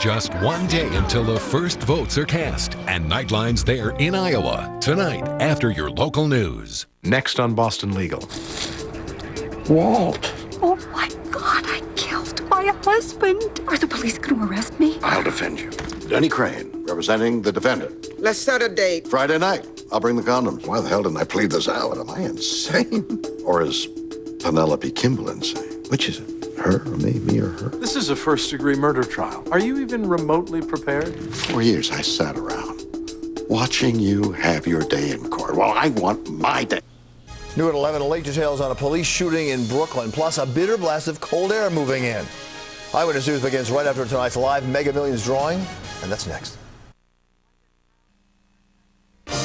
Just one day until the first votes are cast, and Nightline's there in Iowa tonight after your local news. Next on Boston Legal. Walt. Oh my God, I killed my husband. Are the police going to arrest me? I'll defend you. Denny Crane, representing the defendant. Let's set a date. Friday night. I'll bring the condoms. Why the hell didn't I plead this out? Am I insane? Or is Penelope Kimball insane? Which is it? Her or me or her? This is a first-degree murder trial. Are you even remotely prepared? 4 years I sat around watching you have your day in court. Well, I want my day. New at 11, late details on a police shooting in Brooklyn, plus a bitter blast of cold air moving in. Eyewitness News begins right after tonight's live Mega Millions drawing, and that's next.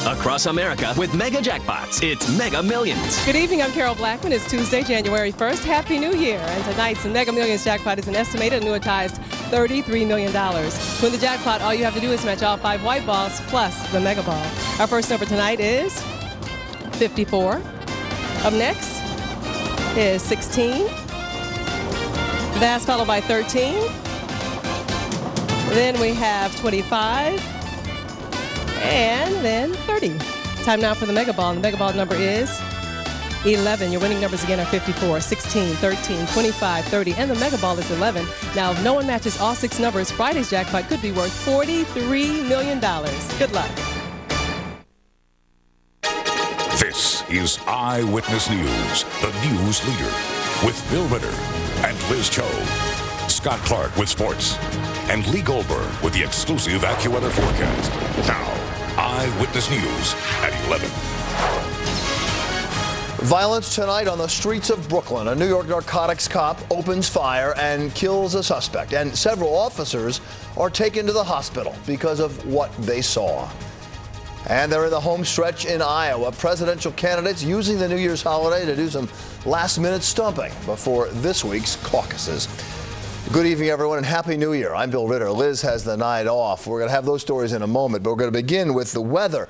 Across America with Mega Jackpots, it's Mega Millions. Good evening, I'm Carol Blackman. It's Tuesday, January 1st. Happy New Year. And tonight's Mega Millions jackpot is an estimated annuitized $33 million. To win the jackpot, all you have to do is match all 5 white balls plus the Mega Ball. Our first number tonight is 54. Up next is 16. That's followed by 13. Then we have 25. And then 30. Time now for the Mega Ball. And the Mega Ball number is 11. Your winning numbers again are 54, 16, 13, 25, 30, and the Mega Ball is 11. Now, if no one matches all 6 numbers, Friday's jackpot could be worth $43 million. Good luck. This is Eyewitness News, the news leader, with Bill Ritter and Liz Cho, Scott Clark with sports, and Lee Goldberg with the exclusive AccuWeather forecast. Now, Eyewitness News at 11. Violence tonight on the streets of Brooklyn. A New York narcotics cop opens fire and kills a suspect, and several officers are taken to the hospital because of what they saw. And they're in the home stretch in Iowa. Presidential candidates using the New Year's holiday to do some last-minute stumping before this week's caucuses. Good evening, everyone, and Happy New Year. I'm Bill Ritter. Liz has the night off. We're going to have those stories in a moment, but we're going to begin with the weather.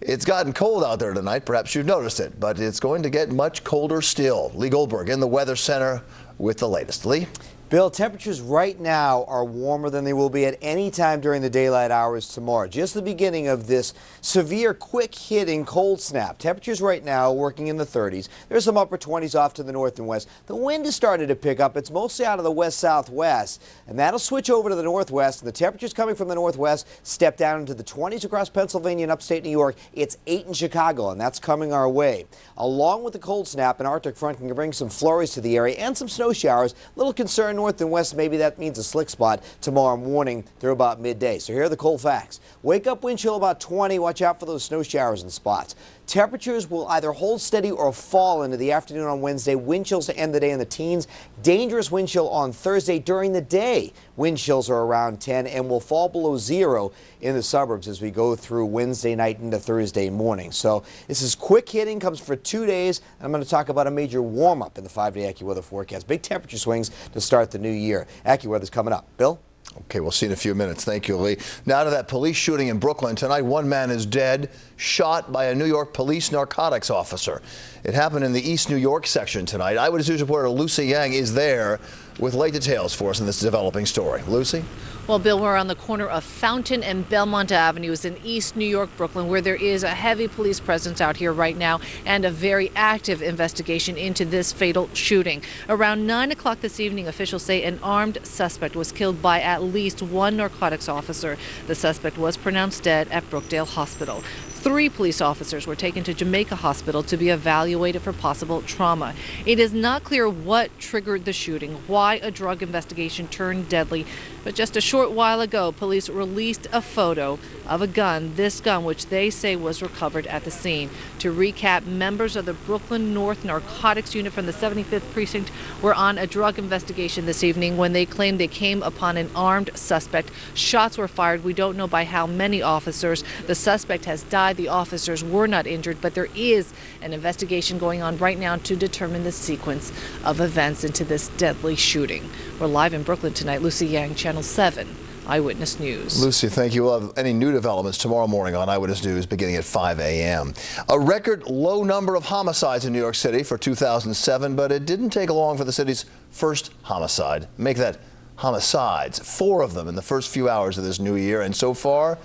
It's gotten cold out there tonight. Perhaps you've noticed it, but it's going to get much colder still. Lee Goldberg in the Weather Center with the latest. Lee? Bill, temperatures right now are warmer than they will be at any time during the daylight hours tomorrow. Just the beginning of this severe, quick-hitting cold snap. Temperatures right now working in the 30s. There's some upper 20s off to the north and west. The wind has started to pick up. It's mostly out of the west-southwest, and that'll switch over to the northwest. And the temperatures coming from the northwest step down into the 20s across Pennsylvania and upstate New York. It's 8 in Chicago, and that's coming our way. Along with the cold snap, an Arctic front can bring some flurries to the area and some snow showers. Little concern north and west, maybe that means a slick spot tomorrow morning through about midday. So here are the cold facts. Wake up wind chill about 20. Watch out for those snow showers and spots. Temperatures will either hold steady or fall into the afternoon on Wednesday. Wind chills to end the day in the teens. Dangerous wind chill on Thursday during the day. Wind chills are around 10 and will fall below 0 in the suburbs as we go through Wednesday night into Thursday morning. So this is quick hitting, comes for 2 days. I'm going to talk about a major warm-up in the 5-day AccuWeather forecast. Big temperature swings to start the new year. AccuWeather's coming up. Bill? Okay, we'll see in a few minutes. Thank you, Lee. Now to that police shooting in Brooklyn. Tonight, one man is dead, shot by a New York police narcotics officer. It happened in the East New York section tonight. Eyewitness News reporter Lucy Yang is there with late details for us in this developing story. Lucy? Well, Bill, we're on the corner of Fountain and Belmont Avenues in East New York, Brooklyn, where there is a heavy police presence out here right now and a very active investigation into this fatal shooting. Around 9 o'clock this evening, officials say an armed suspect was killed by at least one narcotics officer. The suspect was pronounced dead at Brookdale Hospital. 3 police officers were taken to Jamaica Hospital to be evaluated for possible trauma. It is not clear what triggered the shooting, why a drug investigation turned deadly, but just a short while ago, police released a photo of a gun, this gun, which they say was recovered at the scene. To recap, members of the Brooklyn North Narcotics Unit from the 75th Precinct were on a drug investigation this evening when they claimed they came upon an armed suspect. Shots were fired. We don't know by how many officers. The suspect has died. The officers were not injured, but there is an investigation going on right now to determine the sequence of events into this deadly shooting. We're live in Brooklyn tonight. Lucy Yang, Channel 7. Eyewitness News. Lucy, thank you. We'll have any new developments tomorrow morning on Eyewitness News beginning at 5 a.m. A record low number of homicides in New York City for 2007, but it didn't take long for the city's first homicide. Make that homicides, 4 of them in the first few hours of this new year, and so far,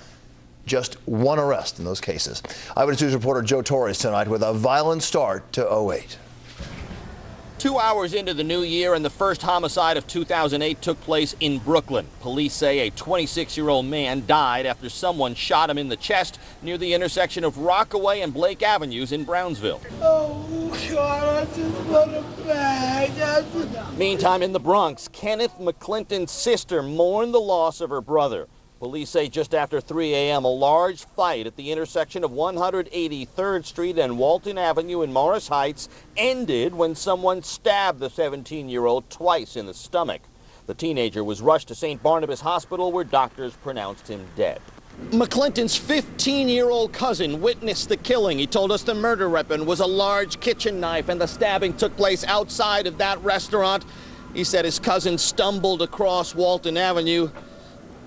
just 1 arrest in those cases. Eyewitness News reporter Joe Torres tonight with a violent start to 08. 2 hours into the new year, and the first homicide of 2008 took place in Brooklyn. Police say a 26-year-old man died after someone shot him in the chest near the intersection of Rockaway and Blake Avenues in Brownsville. Oh, God, I just want a bag. Meantime, in the Bronx, Kenneth McClinton's sister mourned the loss of her brother. Police say just after 3 a.m., a large fight at the intersection of 183rd Street and Walton Avenue in Morris Heights ended when someone stabbed the 17-year-old twice in the stomach. The teenager was rushed to St. Barnabas Hospital, where doctors pronounced him dead. McClinton's 15-year-old cousin witnessed the killing. He told us the murder weapon was a large kitchen knife, and the stabbing took place outside of that restaurant. He said his cousin stumbled across Walton Avenue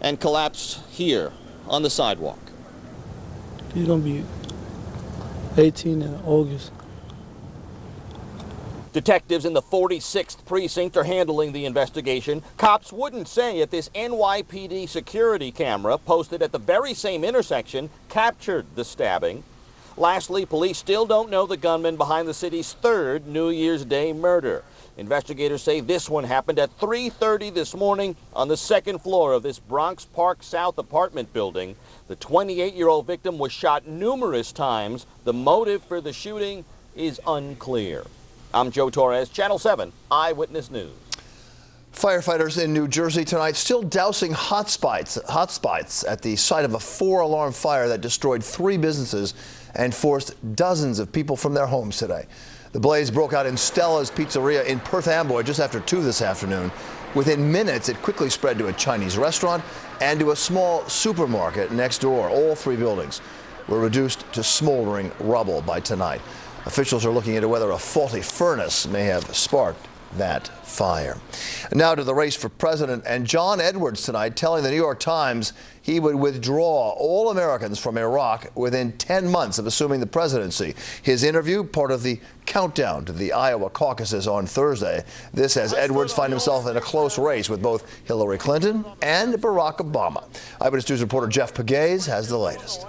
and collapsed here on the sidewalk. He's gonna be 18 in August. Detectives in the 46th precinct are handling the investigation. Cops wouldn't say if this NYPD security camera posted at the very same intersection captured the stabbing. Lastly, police still don't know the gunman behind the city's 3rd New Year's Day murder. Investigators say this one happened at 3:30 this morning on the 2nd floor of this Bronx Park South apartment building. The 28-year-old victim was shot numerous times. The motive for the shooting is unclear. I'm Joe Torres, Channel 7 Eyewitness News. Firefighters in New Jersey tonight still dousing hot spots at the site of a 4-alarm fire that destroyed 3 businesses and forced dozens of people from their homes today. The blaze broke out in Stella's Pizzeria in Perth Amboy just after 2 this afternoon. Within minutes, it quickly spread to a Chinese restaurant and to a small supermarket next door. All 3 buildings were reduced to smoldering rubble by tonight. Officials are looking into whether a faulty furnace may have sparked that fire. Now to the race for president, and John Edwards tonight telling the New York Times he would withdraw all Americans from Iraq within 10 months of assuming the presidency. His interview, part of the countdown to the Iowa caucuses on Thursday. This as Edwards finds himself in a close race with both Hillary Clinton and Barack Obama. Eyewitness News reporter Jeff Pegues has the latest.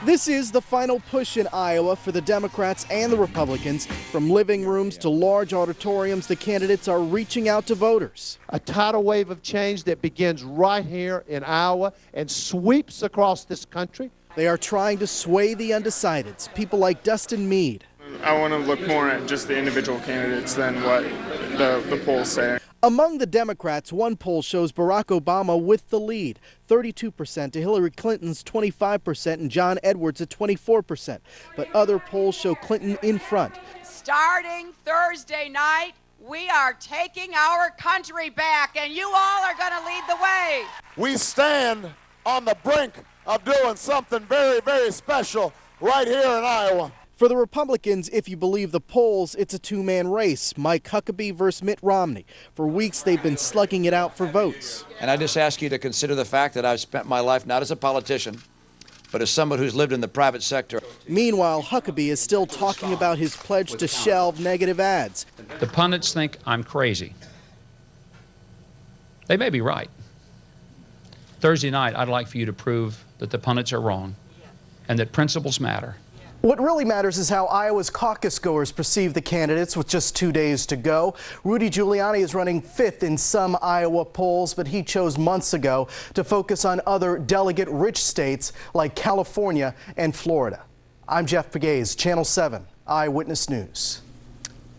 This is the final push in Iowa for the Democrats and the Republicans. From living rooms to large auditoriums, the candidates are reaching out to voters. A tidal wave of change that begins right here in Iowa and sweeps across this country. They are trying to sway the undecideds, people like Dustin Meade. I want to look more at just the individual candidates than what the polls say. Among the Democrats, one poll shows Barack Obama with the lead, 32% to Hillary Clinton's 25% and John Edwards at 24%. But other polls show Clinton in front. Starting Thursday night, we are taking our country back, and you all are going to lead the way. We stand on the brink of doing something very, very special right here in Iowa. For the Republicans, if you believe the polls, it's a 2-man race, Mike Huckabee versus Mitt Romney. For weeks, they've been slugging it out for votes. And I just ask you to consider the fact that I've spent my life not as a politician, but as someone who's lived in the private sector. Meanwhile, Huckabee is still talking about his pledge to shelve negative ads. The pundits think I'm crazy. They may be right. Thursday night, I'd like for you to prove that the pundits are wrong and that principles matter. What really matters is how Iowa's caucus goers perceive the candidates with just 2 days to go. Rudy Giuliani is running 5th in some Iowa polls, but he chose months ago to focus on other delegate-rich states like California and Florida. I'm Jeff Pegues, Channel 7 Eyewitness News.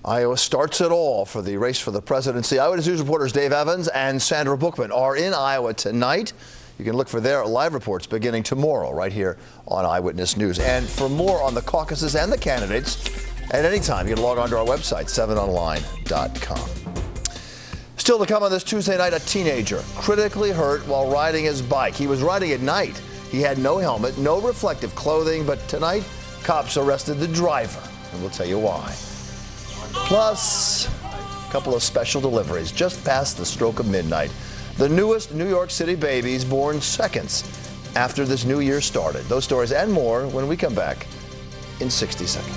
Iowa starts it all for the race for the presidency. Eyewitness News reporters Dave Evans and Sandra Bookman are in Iowa tonight. You can look for their live reports beginning tomorrow right here on Eyewitness News. And for more on the caucuses and the candidates, at any time, you can log on to our website, 7online.com. Still to come on this Tuesday night, a teenager critically hurt while riding his bike. He was riding at night. He had no helmet, no reflective clothing, but tonight, cops arrested the driver, and we'll tell you why. Plus, a couple of special deliveries just past the stroke of midnight. The newest New York City babies born seconds after this new year started. Those stories and more when we come back in 60 seconds.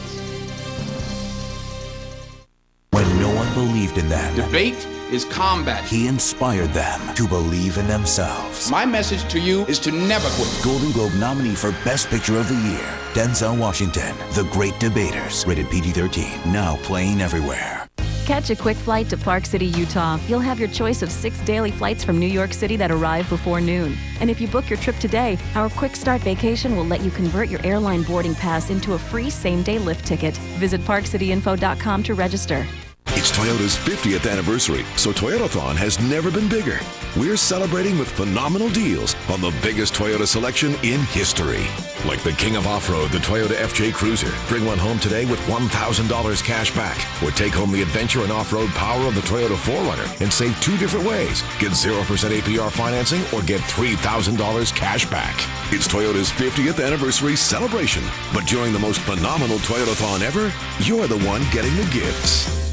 When no one believed in that. Debate is combat. He inspired them to believe in themselves. My message to you is to never quit. Golden Globe nominee for Best Picture of the Year, Denzel Washington, The Great Debaters, rated PG-13, now playing everywhere. Catch a quick flight to Park City, Utah. You'll have your choice of 6 daily flights from New York City that arrive before noon. And if you book your trip today, our Quick Start vacation will let you convert your airline boarding pass into a free same-day lift ticket. Visit parkcityinfo.com to register. It's Toyota's 50th anniversary, so Toyotathon has never been bigger. We're celebrating with phenomenal deals on the biggest Toyota selection in history. Like the King of Off-Road, the Toyota FJ Cruiser. Bring one home today with $1,000 cash back. Or take home the adventure and off-road power of the Toyota 4Runner and save 2 different ways. Get 0% APR financing or get $3,000 cash back. It's Toyota's 50th anniversary celebration. But during the most phenomenal Toyotathon ever, you're the one getting the gifts.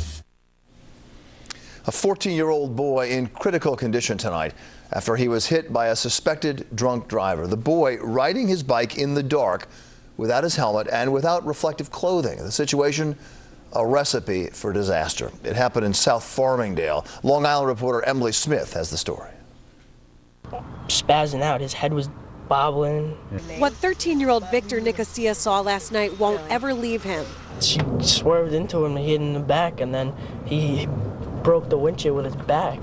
A 14-year-old boy in critical condition tonight after he was hit by a suspected drunk driver. The boy riding his bike in the dark without his helmet and without reflective clothing. The situation, a recipe for disaster. It happened in South Farmingdale. Long Island reporter Emily Smith has the story. Spazzing out, his head was bobbling. What 13-year-old Victor Nicosia saw last night won't ever leave him. She swerved into him and hit him in the back, and then he broke the windshield with his back.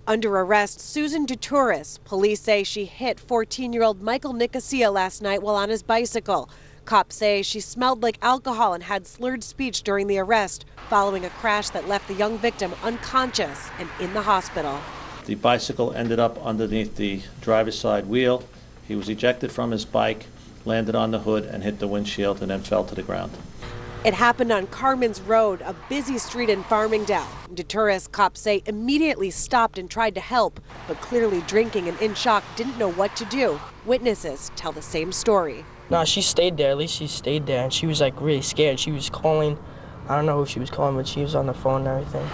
Under arrest, Susan DeTouris. Police say she hit 14-year-old Michael Nicosia last night while on his bicycle. Cops say she smelled like alcohol and had slurred speech during the arrest, following a crash that left the young victim unconscious and in the hospital. The bicycle ended up underneath the driver's side wheel. He was ejected from his bike, landed on the hood, and hit the windshield, and then fell to the ground. It happened on Carmen's Road, a busy street in Farmingdale. DeTouris, cops say, immediately stopped and tried to help, but clearly drinking and in shock, didn't know what to do. Witnesses tell the same story. No, she stayed there. At least she stayed there, and she was like really scared. She was calling. I don't know who she was calling, but she was on the phone and everything.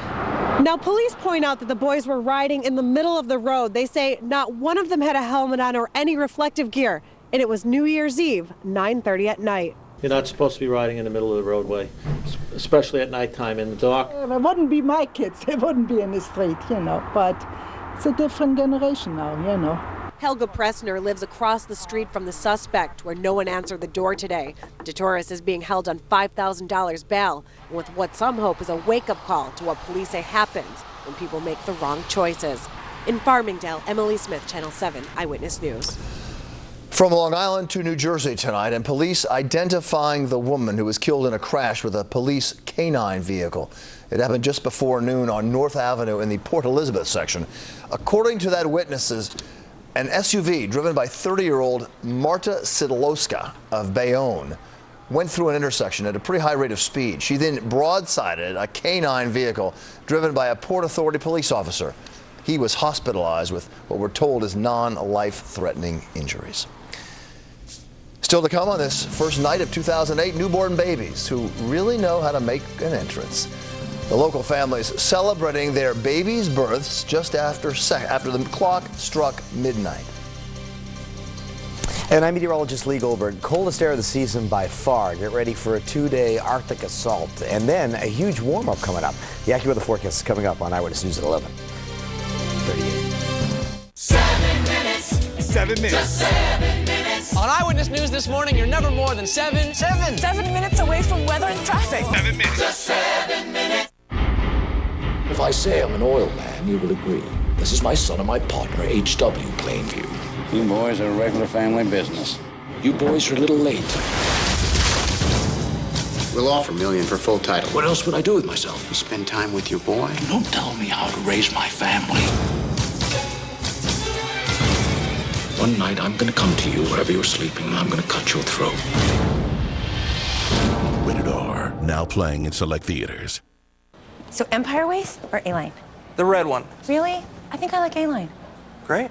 Now, police point out that the boys were riding in the middle of the road. They say not one of them had a helmet on or any reflective gear, and it was New Year's Eve, 9:30 at night. You're not supposed to be riding in the middle of the roadway, especially at nighttime in the dark. It wouldn't be my kids. They wouldn't be in the street, but it's a different generation now, Helga Pressner lives across the street from the suspect, where no one answered the door today. DeTouris is being held on $5,000 bail, with what some hope is a wake-up call to what police say happens when people make the wrong choices. In Farmingdale, Emily Smith, Channel 7 Eyewitness News. From Long Island to New Jersey tonight, and police identifying the woman who was killed in a crash with a police canine vehicle. It happened just before noon on North Avenue in the Port Elizabeth section. According to that witnesses, an SUV driven by 30-year-old Marta Sidlowska of Bayonne went through an intersection at a pretty high rate of speed. She then broadsided a canine vehicle driven by a Port Authority police officer. He was hospitalized with what we're told is non-life-threatening injuries. Still to come on this first night of 2008, newborn babies who really know how to make an entrance. The local families celebrating their babies' births just after the clock struck midnight. And I'm meteorologist Lee Goldberg. Coldest air of the season by far. Get ready for a 2-day Arctic assault. And then a huge warm-up coming up. The AccuWeather forecast is coming up on Eyewitness News at 11. 7 minutes. 7 minutes. Just 7 minutes. On Eyewitness News this morning, you're never more than 7 minutes away from weather and traffic. 7 minutes. Just 7 minutes. If I say I'm an oil man, you will agree. This is my son and my partner, H.W. Plainview. You boys are a regular family business. You boys are a little late. We'll offer $1 million for full title. What else would I do with myself? You spend time with your boy? Don't tell me how to raise my family. One night, I'm gonna come to you wherever you're sleeping, and I'm gonna cut your throat. Rated R, now playing in select theaters. So Empire Waist or A-Line? The red one. Really? I think I like A-Line. Great.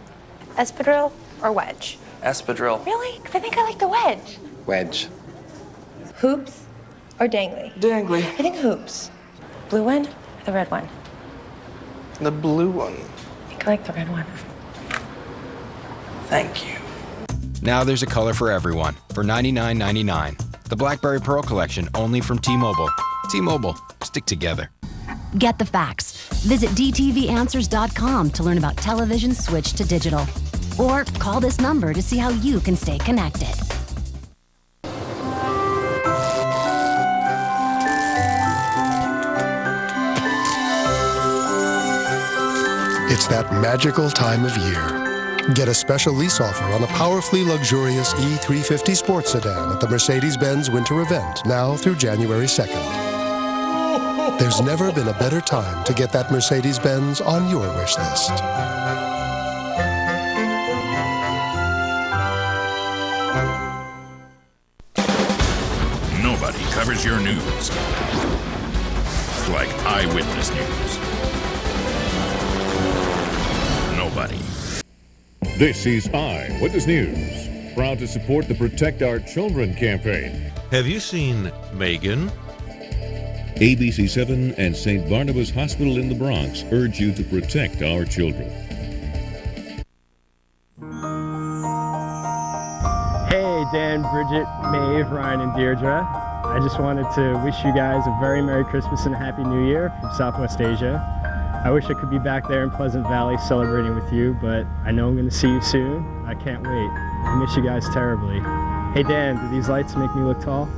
Espadrille or wedge? Espadrille. Really? Because I think I like the wedge. Wedge. Hoops or dangly? Dangly. I think hoops. Blue one or the red one? The blue one. I think I like the red one. Thank you. Now there's a color for everyone for $99.99. The Blackberry Pearl Collection only from T-Mobile. T-Mobile, stick together. Get the facts. Visit dtvanswers.com to learn about television's switch to digital. Or call this number to see how you can stay connected. It's that magical time of year. Get a special lease offer on a powerfully luxurious E350 sports sedan at the Mercedes-Benz Winter Event, now through January 2nd. There's never been a better time to get that Mercedes-Benz on your wish list. Nobody covers your news like Eyewitness News. Nobody. This is Eyewitness News, proud to support the Protect Our Children campaign. Have you seen Megan? ABC 7 and St. Barnabas Hospital in the Bronx urge you to protect our children. Hey, Dan, Bridget, Maeve, Ryan, and Deirdre. I just wanted to wish you guys a very Merry Christmas and a Happy New Year from Southwest Asia. I wish I could be back there in Pleasant Valley celebrating with you, but I know I'm going to see you soon. I can't wait. I miss you guys terribly. Hey, Dan, do these lights make me look tall?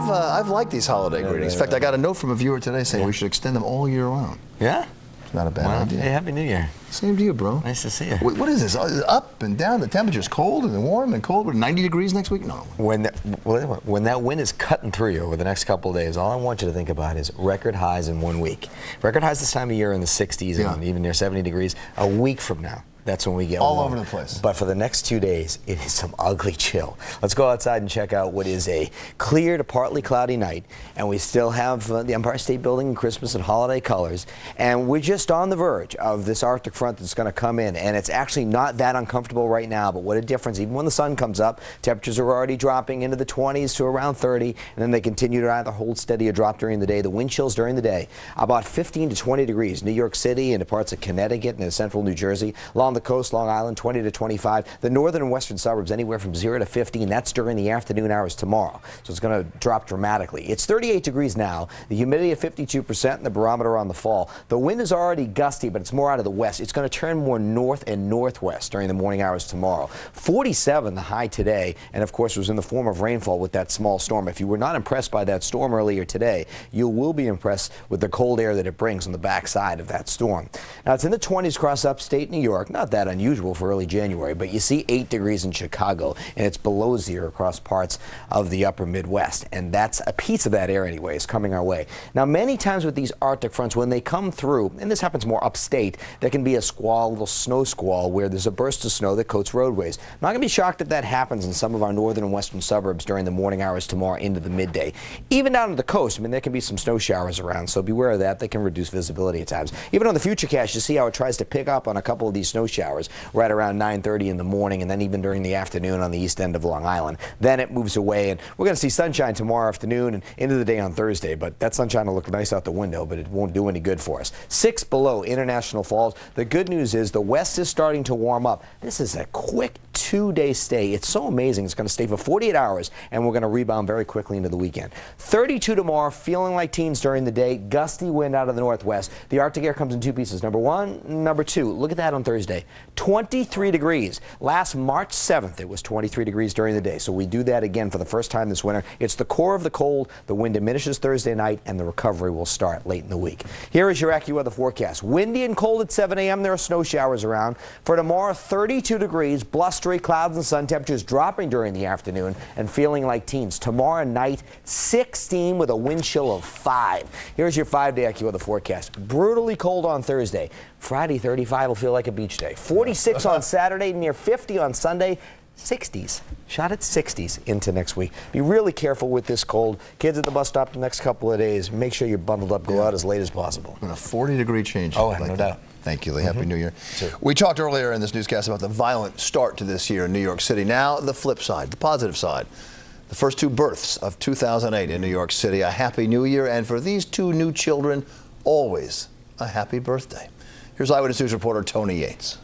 I've liked these holiday greetings. In fact, I got a note from a viewer today saying we should extend them all year round. Yeah? It's not a bad idea. Hey, Happy New Year. Same to you, bro. Nice to see you. What is this? Up and down. The temperature's cold and warm and cold. We're 90 degrees next week? No. When that wind is cutting through you over the next couple of days, all I want you to think about is record highs in 1 week. Record highs this time of year in the 60s and even near 70 degrees. A week from now, that's when we get all warm. over the place. But for the next 2 days, it is some ugly chill. Let's go outside and check out what is a clear to partly cloudy night, and we still have the Empire State Building in Christmas and holiday colors, and we're just on the verge of this Arctic front that's going to come in, and it's actually not that uncomfortable right now, but what a difference. Even when the sun comes up, temperatures are already dropping into the 20s to around 30, and then they continue to either hold steady or drop during the day. The wind chills during the day, about 15 to 20 degrees. New York City into parts of Connecticut and central New Jersey. Along the coast, Long Island, 20 to 25. The northern and western suburbs, anywhere from 0 to 15. That's during the afternoon hours tomorrow. So it's going to drop dramatically. It's 38 degrees now. The humidity at 52% and the barometer on the fall. The wind is already gusty, but it's more out of the west. It's going to turn more north and northwest during the morning hours tomorrow. 47 the high today, and of course was in the form of rainfall with that small storm. If you were not impressed by that storm earlier today, you will be impressed with the cold air that it brings on the backside of that storm. Now it's in the 20s across upstate New York. Not that unusual for early January, but you see 8 degrees in Chicago, and it's below 0 across parts of the upper Midwest, and that's a piece of that air anyway is coming our way. Now many times with these Arctic fronts, when they come through, and this happens more upstate, there can be a squall, a little snow squall, where there's a burst of snow that coats roadways. I'm not going to be shocked if that happens in some of our northern and western suburbs during the morning hours tomorrow into the midday. Even down to the coast, I mean, there can be some snow showers around, so beware of that. They can reduce visibility at times. Even on the Futurecast, you see how it tries to pick up on a couple of these snow showers right around 9:30 in the morning, and then even during the afternoon on the east end of Long Island. Then it moves away, and we're going to see sunshine tomorrow afternoon and into the day on Thursday, but that sunshine will look nice out the window, but it won't do any good for us. 6 below International Falls. The good news is the west is starting to warm up. This is a quick 2-day stay. It's so amazing. It's going to stay for 48 hours, and we're going to rebound very quickly into the weekend. 32 tomorrow, feeling like teens during the day. Gusty wind out of the northwest. The Arctic air comes in 2 pieces. Number 1, number 2. Look at that on Thursday. 23 degrees. Last March 7th, it was 23 degrees during the day. So we do that again for the first time this winter. It's the core of the cold. The wind diminishes Thursday night, and the recovery will start late in the week. Here is your AccuWeather forecast. Windy and cold at 7 a.m. There are snow showers around. For tomorrow, 32 degrees, blustery clouds and sun, temperatures dropping during the afternoon and feeling like teens. Tomorrow night, 16 with a wind chill of 5. Here's your 5-day AccuWeather forecast. Brutally cold on Thursday. Friday, 35 will feel like a beach day. 46 on Saturday, near 50 on Sunday. 60s, shot at 60s into next week. Be really careful with this cold. Kids at the bus stop the next couple of days, make sure you're bundled up, go out as late as possible. And a 40-degree change. Oh, no doubt. Thank you, Lee. Happy New Year. Sure. We talked earlier in this newscast about the violent start to this year in New York City. Now the flip side, the positive side. The first 2 births of 2008 in New York City. A Happy New Year, and for these 2 new children, always a happy birthday. Here's Eyewitness News reporter Tony Yates.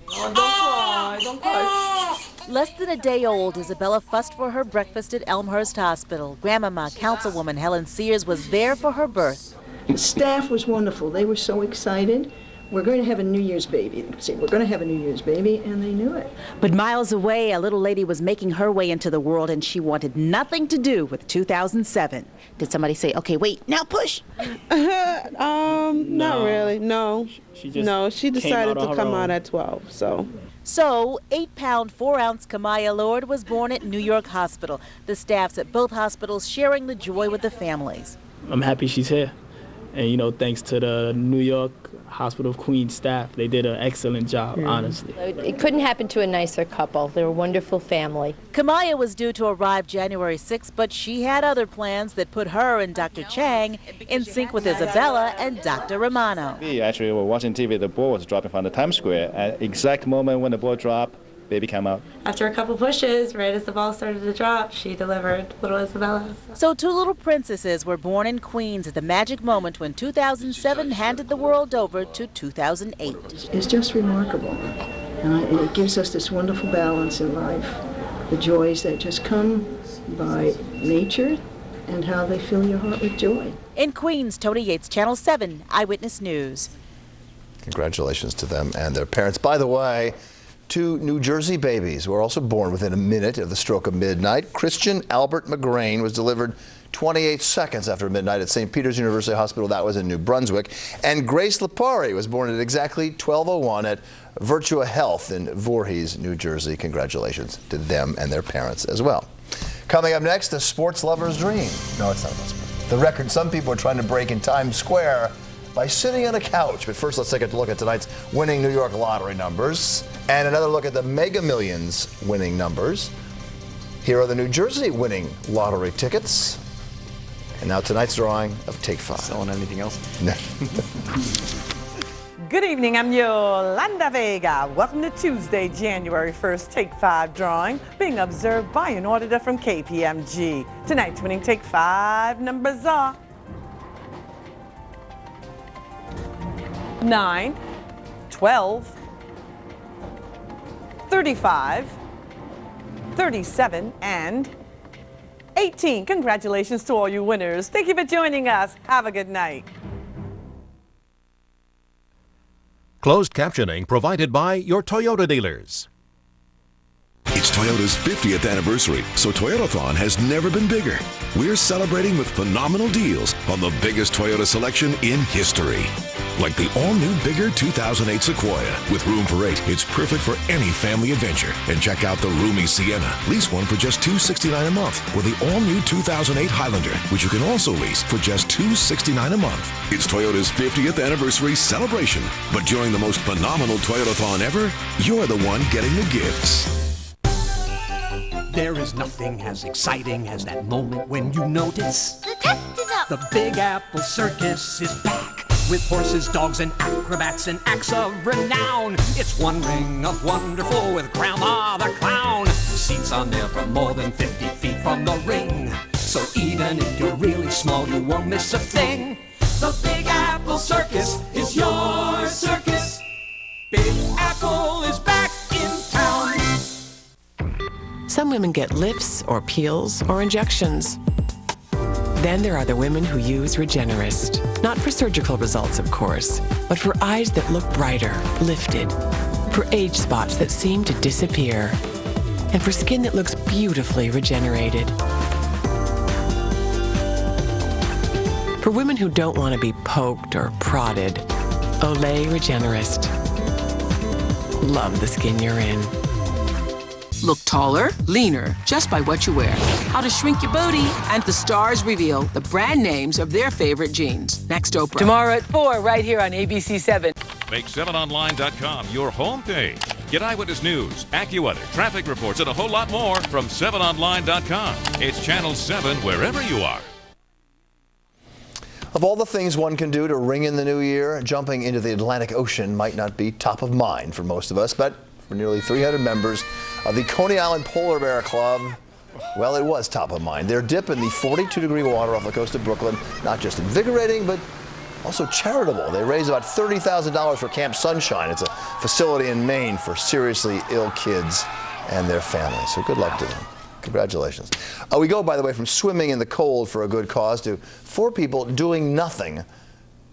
Oh, don't cry, don't cry. Less than a day old, Isabella fussed for her breakfast at Elmhurst Hospital. Grandmama, Councilwoman Helen Sears, was there for her birth. The staff was wonderful. They were so excited. We're going to have a New Year's baby. See, we're going to have a New Year's baby, and they knew it. But miles away, a little lady was making her way into the world, and she wanted nothing to do with 2007. Did somebody say, okay, wait, now push? Not really, no. She decided to come out at 12, so. So, 8-pound, 4-ounce Kamaya Lord was born at New York Hospital. The staffs at both hospitals sharing the joy with the families. I'm happy she's here. And, you know, thanks to the New York Hospital of Queens staff, they did an excellent job, honestly. It couldn't happen to a nicer couple. They're a wonderful family. Kamaya was due to arrive January 6th, but she had other plans that put her and Dr. Chang in sync with Isabella and Dr. Romano. We actually were watching TV. The ball was dropping from the Times Square. At the exact moment when the ball dropped, baby came out. After a couple pushes, right as the ball started to drop, she delivered little Isabella. So 2 little princesses were born in Queens at the magic moment when 2007 handed the world over to 2008. It's just remarkable. And it gives us this wonderful balance in life. The joys that just come by nature and how they fill your heart with joy. In Queens, Tony Yates, Channel 7, Eyewitness News. Congratulations to them and their parents. By the way, 2 New Jersey babies were also born within a minute of the stroke of midnight. Christian Albert McGrain was delivered 28 seconds after midnight at St. Peter's University Hospital. That was in New Brunswick. And Grace Lipari was born at exactly 12:01 at Virtua Health in Voorhees, New Jersey. Congratulations to them and their parents as well. Coming up next, a sports lover's dream. No, it's not about sports. The record some people are trying to break in Times Square by sitting on a couch. But first, let's take a look at tonight's winning New York lottery numbers and another look at the Mega Millions winning numbers. Here are the New Jersey winning lottery tickets. And now tonight's drawing of Take 5. Selling anything else? No. Good evening, I'm Yolanda Vega. Welcome to Tuesday, January 1st, Take 5 drawing, being observed by an auditor from KPMG. Tonight's winning Take 5 numbers are 9, 12, 35, 37, and 18. Congratulations to all you winners. Thank you for joining us. Have a good night. Closed captioning provided by your Toyota dealers. It's Toyota's 50th anniversary, so Toyotathon has never been bigger. We're celebrating with phenomenal deals on the biggest Toyota selection in history. Like the all-new bigger 2008 Sequoia. With room for 8, it's perfect for any family adventure. And check out the roomy Sienna. Lease one for just $269 a month. Or the all-new 2008 Highlander, which you can also lease for just $269 a month. It's Toyota's 50th anniversary celebration. But during the most phenomenal Toyotathon ever, you're the one getting the gifts. There is nothing as exciting as that moment when you notice the Big Apple Circus is back. With horses, dogs, and acrobats and acts of renown. It's one ring of wonderful with Grandma the Clown. Seats are never more than 50 feet from the ring. So even if you're really small, you won't miss a thing. The Big Apple Circus is your circus. Big Apple is back in town. Some women get lifts or peels or injections. Then there are the women who use Regenerist. Not for surgical results, of course, but for eyes that look brighter, lifted. For age spots that seem to disappear. And for skin that looks beautifully regenerated. For women who don't want to be poked or prodded, Olay Regenerist. Love the skin you're in. Look taller, leaner, just by what you wear. How to shrink your booty. And the stars reveal the brand names of their favorite jeans. Next, Oprah. Tomorrow at 4, right here on ABC 7. Make 7online.com your homepage. Get eyewitness news, AccuWeather, traffic reports, and a whole lot more from 7online.com. It's Channel 7 wherever you are. Of all the things one can do to ring in the new year, jumping into the Atlantic Ocean might not be top of mind for most of us, but for nearly 300 members of the Coney Island Polar Bear Club, well, it was top of mind. Their dip in the 42-degree water off the coast of Brooklyn, not just invigorating, but also charitable. They raised about $30,000 for Camp Sunshine. It's a facility in Maine for seriously ill kids and their families. So good luck to them. Congratulations. We go, by the way, from swimming in the cold for a good cause to 4 people doing nothing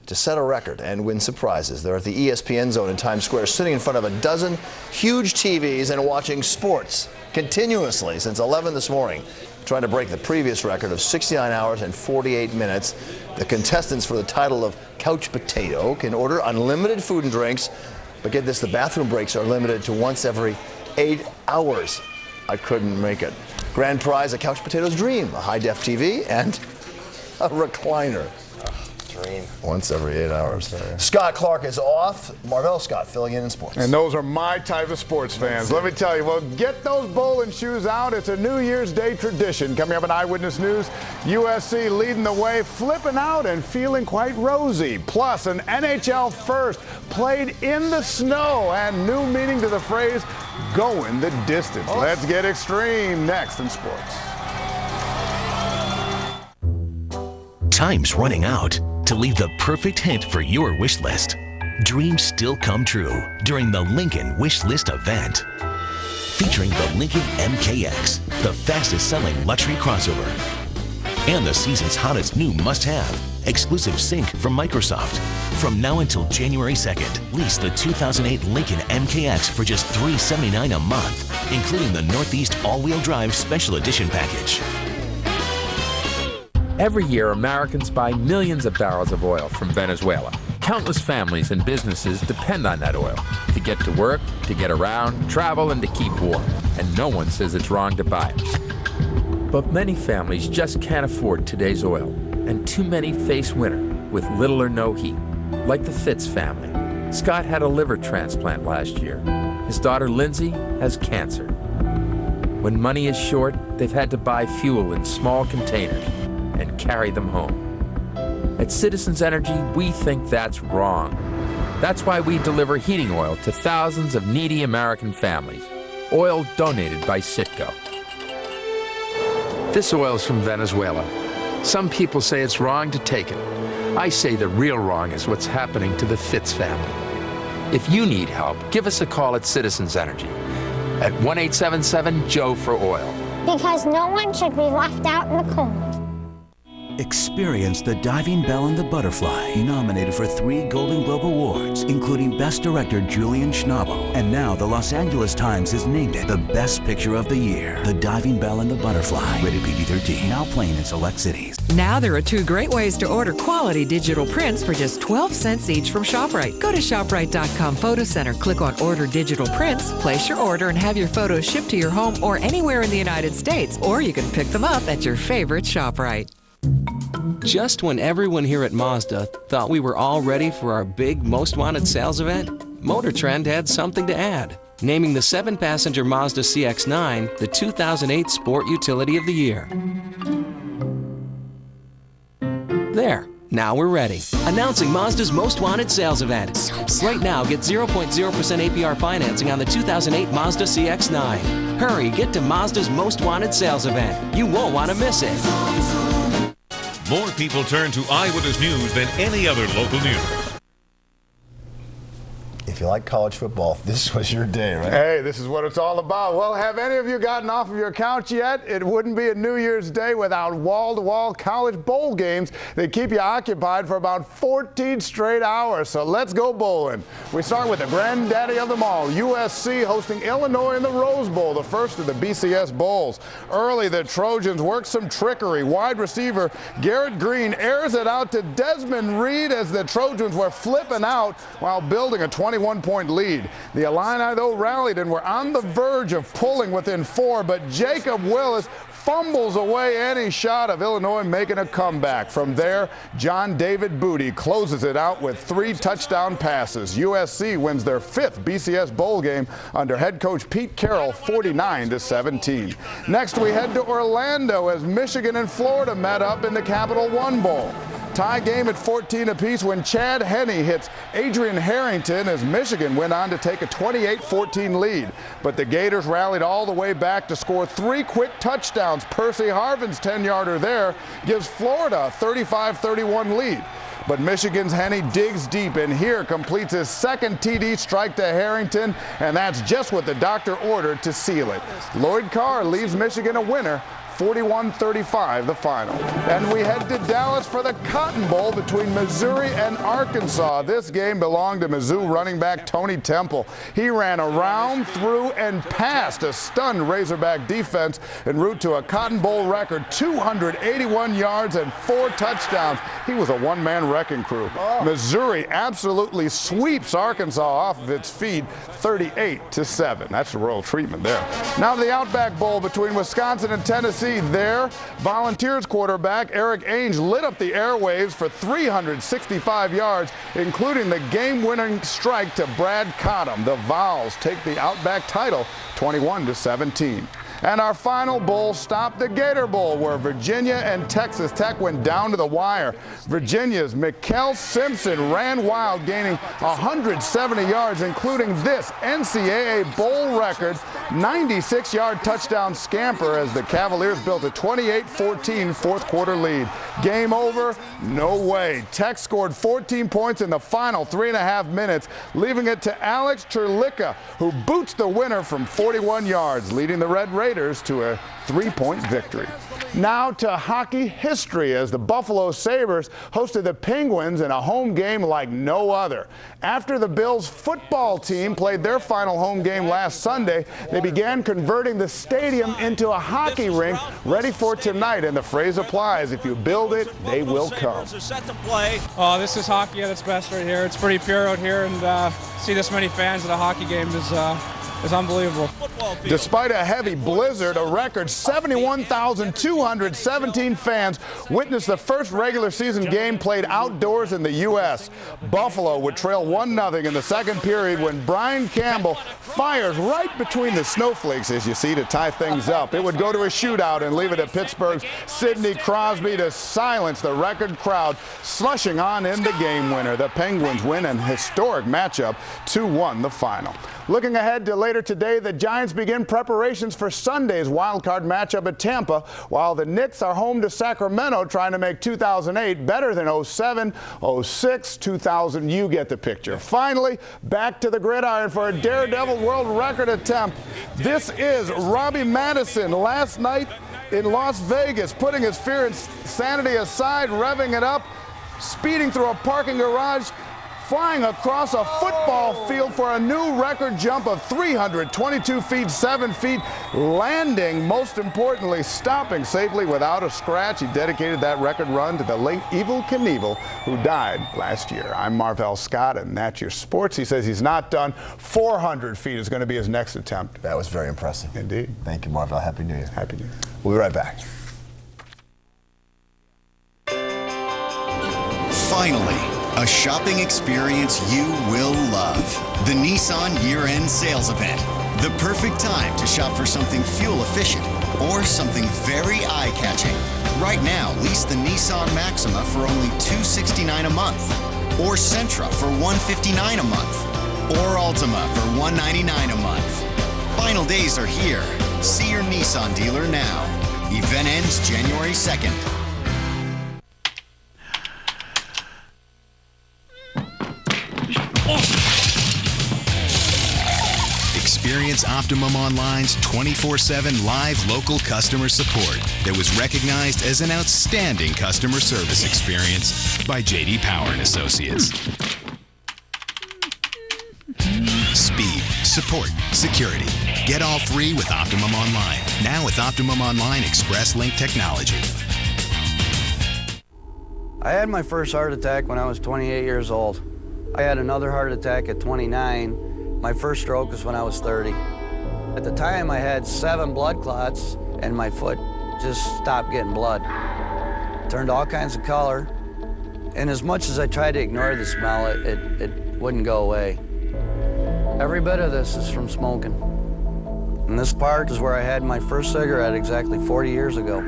to set a record and win some prizes. They're at the ESPN Zone in Times Square, sitting in front of a dozen huge TVs and watching sports continuously since 11 this morning, trying to break the previous record of 69 hours and 48 minutes. The contestants for the title of Couch Potato can order unlimited food and drinks, but get this, the bathroom breaks are limited to once every 8 hours. I couldn't make it. Grand prize, a Couch Potato's dream, a high-def TV and a recliner. Dream. Once every 8 hours. Scott Clark is off. Marvell Scott filling in sports. And those are my type of sports fans. Let me tell you, well, get those bowling shoes out. It's a New Year's Day tradition. Coming up in Eyewitness News, USC leading the way, flipping out and feeling quite rosy. Plus, an NHL first played in the snow and new meaning to the phrase, going the distance. Let's get extreme next in sports. Time's running out to leave the perfect hint for your wish list. Dreams still come true during the Lincoln Wish List event. Featuring the Lincoln MKX, the fastest selling luxury crossover. And the season's hottest new must-have, exclusive sync from Microsoft. From now until January 2nd, lease the 2008 Lincoln MKX for just $379 a month, including the Northeast all-wheel drive special edition package. Every year, Americans buy millions of barrels of oil from Venezuela. Countless families and businesses depend on that oil to get to work, to get around, travel, and to keep warm. And no one says it's wrong to buy it. But many families just can't afford today's oil, and too many face winter with little or no heat, like the Fitz family. Scott had a liver transplant last year. His daughter Lindsay has cancer. When money is short, they've had to buy fuel in small containers and carry them home. At Citizens Energy, we think that's wrong. That's why we deliver heating oil to thousands of needy American families. Oil donated by Citgo. This oil is from Venezuela. Some people say it's wrong to take it. I say the real wrong is what's happening to the Fitz family. If you need help, give us a call at Citizens Energy at 1-877-JOE-FOR-OIL. Because no one should be left out in the cold. Experience The Diving Bell and the Butterfly, nominated for 3 Golden Globe Awards, including Best Director Julian Schnabel. And now the Los Angeles Times has named it the Best Picture of the Year. The Diving Bell and the Butterfly, rated PG-13, now playing in select cities. Now there are 2 great ways to order quality digital prints for just 12 cents each from ShopRite. Go to ShopRite.com Photo Center, click on Order Digital Prints, place your order, and have your photos shipped to your home or anywhere in the United States. Or you can pick them up at your favorite ShopRite. Just when everyone here at Mazda thought we were all ready for our big Most Wanted sales event, Motor Trend had something to add, naming the 7-passenger Mazda CX-9 the 2008 Sport Utility of the Year. There, now we're ready. Announcing Mazda's Most Wanted sales event. Right now, get 0.0% APR financing on the 2008 Mazda CX-9. Hurry, get to Mazda's Most Wanted sales event. You won't want to miss it. More people turn to Eyewitness News than any other local news. If you like college football, this was your day, right? Hey, this is what it's all about. Well, have any of you gotten off of your couch yet? It wouldn't be a New Year's Day without wall-to-wall college bowl games that keep you occupied for about 14 straight hours. So let's go bowling. We start with the granddaddy of them all, USC hosting Illinois in the Rose Bowl, the first of the BCS bowls. Early, the Trojans worked some trickery. Wide receiver Garrett Green airs it out to Desmond Reed as the Trojans were flipping out while building a 21-point lead. The Illini, though, rallied and were on the verge of pulling within 4, but Jacob Willis fumbles away any shot of Illinois making a comeback. From there, John David Booty closes it out with 3 touchdown passes. USC wins their 5th BCS bowl game under head coach Pete Carroll, 49-17. Next, we head to Orlando as Michigan and Florida met up in the Capital One Bowl. Tie game at 14 apiece when Chad Henne hits Adrian Harrington as Michigan went on to take a 28-14 lead. But the Gators rallied all the way back to score 3 quick touchdowns. Percy Harvin's 10-yarder there gives Florida a 35-31 lead. but Michigan's Henny digs deep and here completes his second TD strike to Harrington, and that's just what the doctor ordered to seal it. Lloyd Carr leaves Michigan a winner, 41-35 the final. And we head to Dallas for the Cotton Bowl between Missouri and Arkansas. This game belonged to Mizzou running back Tony Temple. He ran around, through, and past a stunned Razorback defense en route to a Cotton Bowl record 281 yards and 4 touchdowns. He was a one-man wrecking crew. Missouri absolutely sweeps Arkansas off of its feet 38-7. That's the royal treatment there. Now the Outback Bowl between Wisconsin and Tennessee. There, Volunteers quarterback Eric Ainge lit up the airwaves for 365 yards, including the game-winning strike to Brad Cottom. The Vols take the Outback title 21-17. And our final bowl stop, the Gator Bowl, where Virginia and Texas Tech went down to the wire. Virginia's Mikkel Simpson ran wild, gaining 170 yards, including this NCAA bowl record 96-yard touchdown scamper as the Cavaliers built a 28-14 fourth quarter lead. Game over? No way. Tech scored 14 points in the final 3.5 minutes, leaving it to Alex Terlicka, who boots the winner from 41 yards, leading the Red Raiders to a 3-point victory. Now to hockey history as the Buffalo Sabres hosted the Penguins in a home game like no other. After the Bills football team played their final home game last Sunday, they began converting the stadium into a hockey rink ready for tonight, and the phrase applies: if you build it, they will come. Oh, this is hockey at its best right here. It's pretty pure out here, and see this many fans at a hockey game is unbelievable. Despite a heavy blizzard, a record 71,217 fans witnessed the first regular season game played outdoors in the U.S. Buffalo would trail 1-0 in the second period when Brian Campbell fires right between the snowflakes, as you see, to tie things up. It would go to a shootout and leave it at Pittsburgh's Sidney Crosby to silence the record crowd, slushing on in the game winner. The Penguins win an historic matchup, 2-1 the final. Looking ahead to later today, the Giants begin preparations for Sunday's wildcard matchup at Tampa, while the Knicks are home to Sacramento trying to make 2008 better than 07, 06, 2000. You get the picture. Finally, back to the gridiron for a daredevil world record attempt. This is Robbie Madison last night in Las Vegas, putting his fear and sanity aside, revving it up, speeding through a parking garage, flying across a football field for a new record jump of 322 feet, 7 feet, landing, most importantly, stopping safely without a scratch. He dedicated that record run to the late Evel Knievel, who died last year. I'm Marvell Scott, and that's your sports. He says he's not done. 400 feet is going to be his next attempt. That was very impressive. Indeed. Thank you, Marvell. Happy New Year. Happy New Year. We'll be right back. Finally, a shopping experience you will love. The Nissan year-end sales event. The perfect time to shop for something fuel efficient or something very eye-catching. Right now, lease the Nissan Maxima for only $269 a month, or Sentra for $159 a month, or Altima for $199 a month. Final days are here. See your Nissan dealer now. Event ends January 2nd. Experience Optimum Online's 24/7 live local customer support that was recognized as an outstanding customer service experience by J.D. Power and Associates. Speed, support, security. Get all three with Optimum Online. Now with Optimum Online Express Link technology. I had my first heart attack when I was 28 years old. I had another heart attack at 29. My first stroke was when I was 30. At the time, I had 7 blood clots, and my foot just stopped getting blood. Turned all kinds of color, and as much as I tried to ignore the smell, it wouldn't go away. Every bit of this is from smoking. And this part is where I had my first cigarette exactly 40 years ago.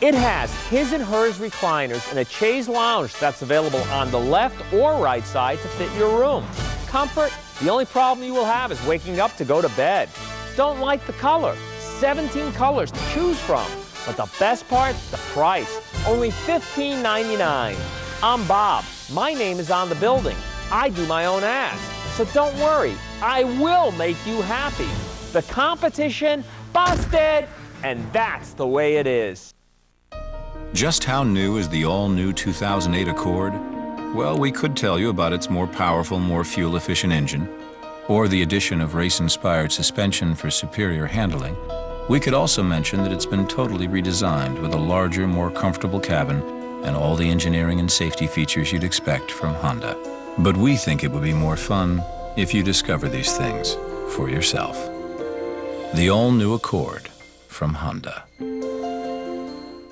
It has his and hers recliners and a chaise lounge that's available on the left or right side to fit your room. Comfort, the only problem you will have is waking up to go to bed. Don't like the color, 17 colors to choose from. But the best part, the price. only $15.99. I'm Bob. My name is on the building. I do my own ads. So don't worry, I will make you happy. The competition busted, and that's the way it is. Just how new is the all-new 2008 Accord? Well, we could tell you about its more powerful, more fuel-efficient engine, or the addition of race-inspired suspension for superior handling. We could also mention that it's been totally redesigned with a larger, more comfortable cabin and all the engineering and safety features you'd expect from Honda. But we think it would be more fun if you discover these things for yourself. The all-new Accord from Honda.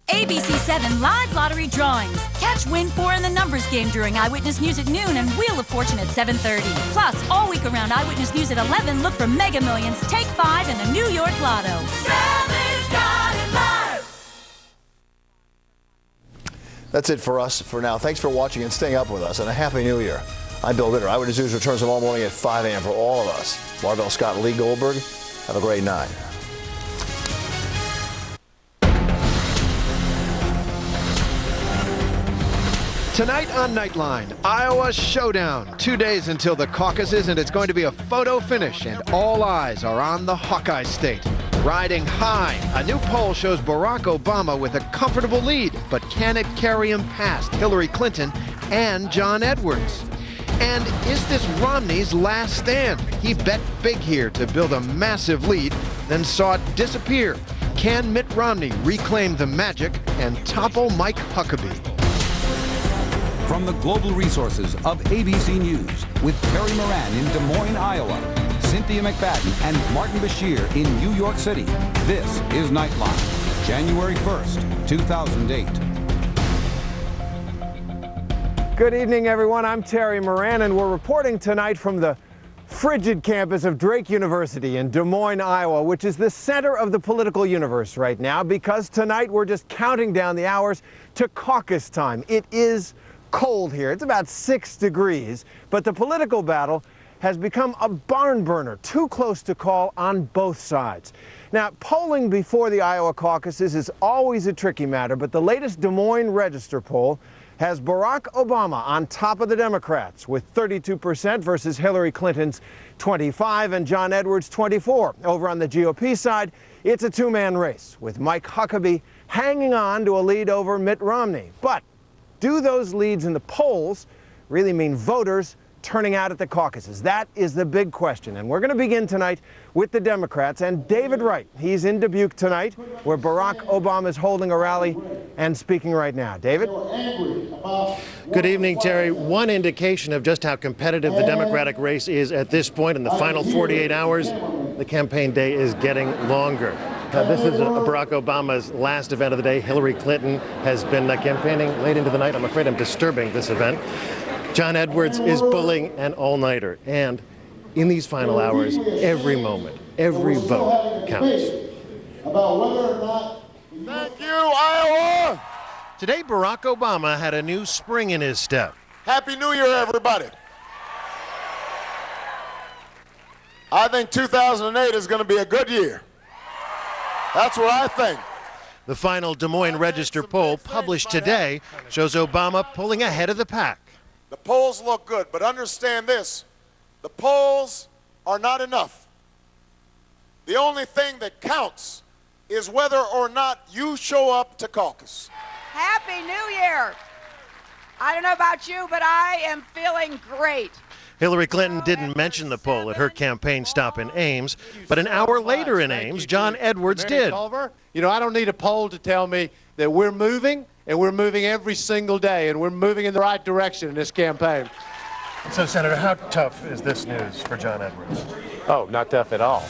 ABC 7 live lottery drawings. Catch Win 4 in the numbers game during Eyewitness News at noon and Wheel of Fortune at 7:30. Plus, all week around Eyewitness News at 11, look for Mega Millions, Take 5, and the New York Lotto. 7's got it live. That's it for us for now. Thanks for watching and staying up with us, and a Happy New Year. I'm Bill Ritter. Eyewitness News returns tomorrow morning at 5 a.m. for all of us. Marvell Scott and Lee Goldberg. Have a great night. Tonight on Nightline, Iowa showdown. 2 days until the caucuses, and it's going to be a photo finish, and all eyes are on the Hawkeye State. Riding high, a new poll shows Barack Obama with a comfortable lead, but can it carry him past Hillary Clinton and John Edwards? And is this Romney's last stand? He bet big here to build a massive lead, then saw it disappear. Can Mitt Romney reclaim the magic and topple Mike Huckabee? From the global resources of ABC News, with Terry Moran in Des Moines, Iowa, Cynthia McFadden and Martin Bashir in New York City, this is Nightline, January 1st, 2008. Good evening, everyone. I'm Terry Moran, and we're reporting tonight from the frigid campus of Drake University in Des Moines, Iowa, which is the center of the political universe right now, because tonight we're just counting down the hours to caucus time. It is cold here. It's about 6 degrees, but the political battle has become a barn burner, too close to call on both sides. Now, polling before the Iowa caucuses is always a tricky matter, but the latest Des Moines Register poll has Barack Obama on top of the Democrats with 32% versus Hillary Clinton's 25% and John Edwards' 24%. Over on the GOP side, it's a two-man race with Mike Huckabee hanging on to a lead over Mitt Romney. But do those leads in the polls really mean voters turning out at the caucuses? That is the big question. And we're going to begin tonight with the Democrats and David Wright. He's in Dubuque tonight, where Barack Obama is holding a rally and speaking right now. David? Good evening, Terry. One indication of just how competitive the Democratic race is at this point in the final 48 hours, the campaign day is getting longer. This is Barack Obama's last event of the day. Hillary Clinton has been campaigning late into the night. I'm afraid I'm disturbing this event. John Edwards is pulling an all-nighter. And in these final hours, every moment, every vote counts. About whether or not... Thank you, Iowa! Today, Barack Obama had a new spring in his step. Happy New Year, everybody. I think 2008 is going to be a good year. That's what I think. The final Des Moines Register poll published today shows Obama pulling ahead of the pack. The polls look good, but understand this. The polls are not enough. The only thing that counts is whether or not you show up to caucus. Happy New Year. I don't know about you, but I am feeling great. Hillary Clinton didn't mention the poll at her campaign stop in Ames, but an hour later in Ames, John Edwards did. You know, I don't need a poll to tell me that we're moving, and we're moving every single day, and we're moving in the right direction in this campaign. So, Senator, how tough is this news for John Edwards? Oh, not tough at all.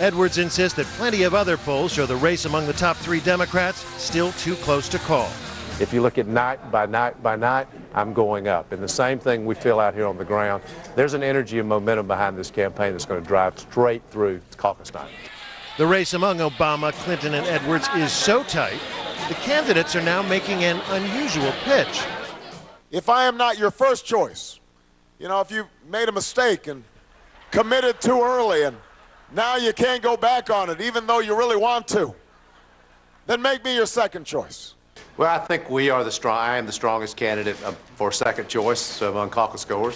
Edwards insists that plenty of other polls show the race among the top three Democrats still too close to call. If you look at night by night by night, I'm going up. And the same thing we feel out here on the ground. There's an energy and momentum behind this campaign that's going to drive straight through caucus night. The race among Obama, Clinton, and Edwards is so tight, the candidates are now making an unusual pitch. If I am not your first choice, you know, if you made a mistake and committed too early and now you can't go back on it even though you really want to, then make me your second choice. Well, I think I am the strongest candidate for second choice among caucus goers.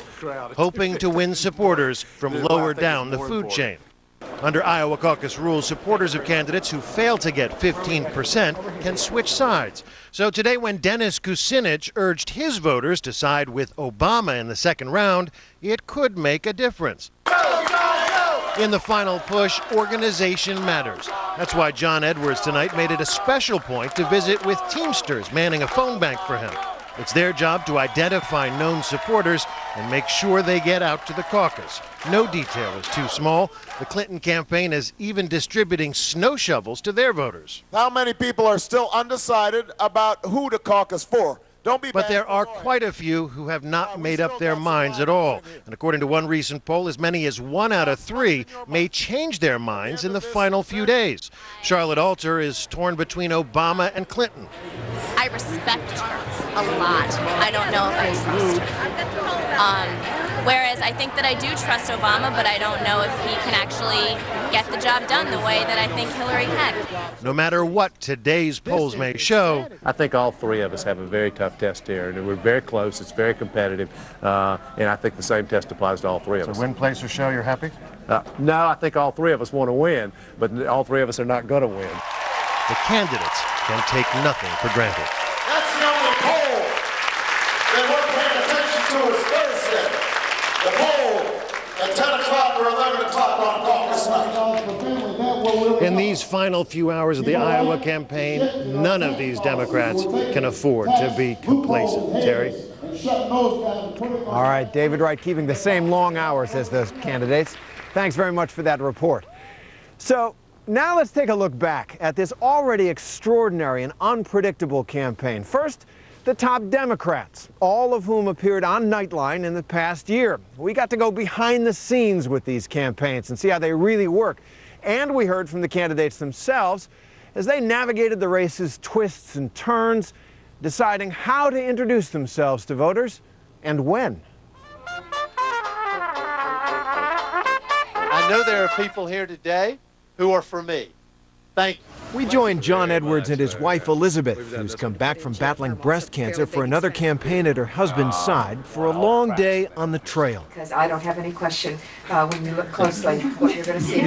Hoping to win supporters from lower down the food chain. Under Iowa caucus rules, supporters of candidates who fail to get 15% can switch sides. So today, when Dennis Kucinich urged his voters to side with Obama in the second round, it could make a difference. In the final push, organization matters. That's why John Edwards tonight made it a special point to visit with Teamsters manning a phone bank for him. It's their job to identify known supporters and make sure they get out to the caucus. No detail is too small. The Clinton campaign is even distributing snow shovels to their voters. How many people are still undecided about who to caucus for? But there are quite a few who have not made up their minds at all. And according to one recent poll, as many as 1 out of 3 may change their minds in the final few days. Charlotte Alter is torn between Obama and Clinton. I respect her a lot. I don't know if I trust her. Whereas I think that I do trust Obama, but I don't know if he can actually get the job done the way that I think Hillary can. No matter what today's polls may show, I think all three of us have a very tough test here, and we're very close. It's very competitive, and I think the same test applies to all three of us. So win, place, or show, you're happy? No, I think all three of us want to win, but all three of us are not going to win. The candidates can take nothing for granted. That's the only poll that we're paying attention to is Thursday. The poll at 10 o'clock or 11 o'clock on caucus night. In these final few hours of the Iowa campaign, none of these Democrats can afford to be complacent. Terry? All right, David Wright keeping the same long hours as those candidates. Thanks very much for that report. So now let's take a look back at this already extraordinary and unpredictable campaign. First, the top Democrats, all of whom appeared on Nightline in the past year. We got to go behind the scenes with these campaigns and see how they really work. And we heard from the candidates themselves as they navigated the race's twists and turns, deciding how to introduce themselves to voters and when. I know there are people here today who are for me. Thank you. We joined John Edwards and his wife Elizabeth, who's come back from battling breast cancer for another campaign at her husband's side for a long day on the trail. Because I don't have any question when you look closely what you're going to see.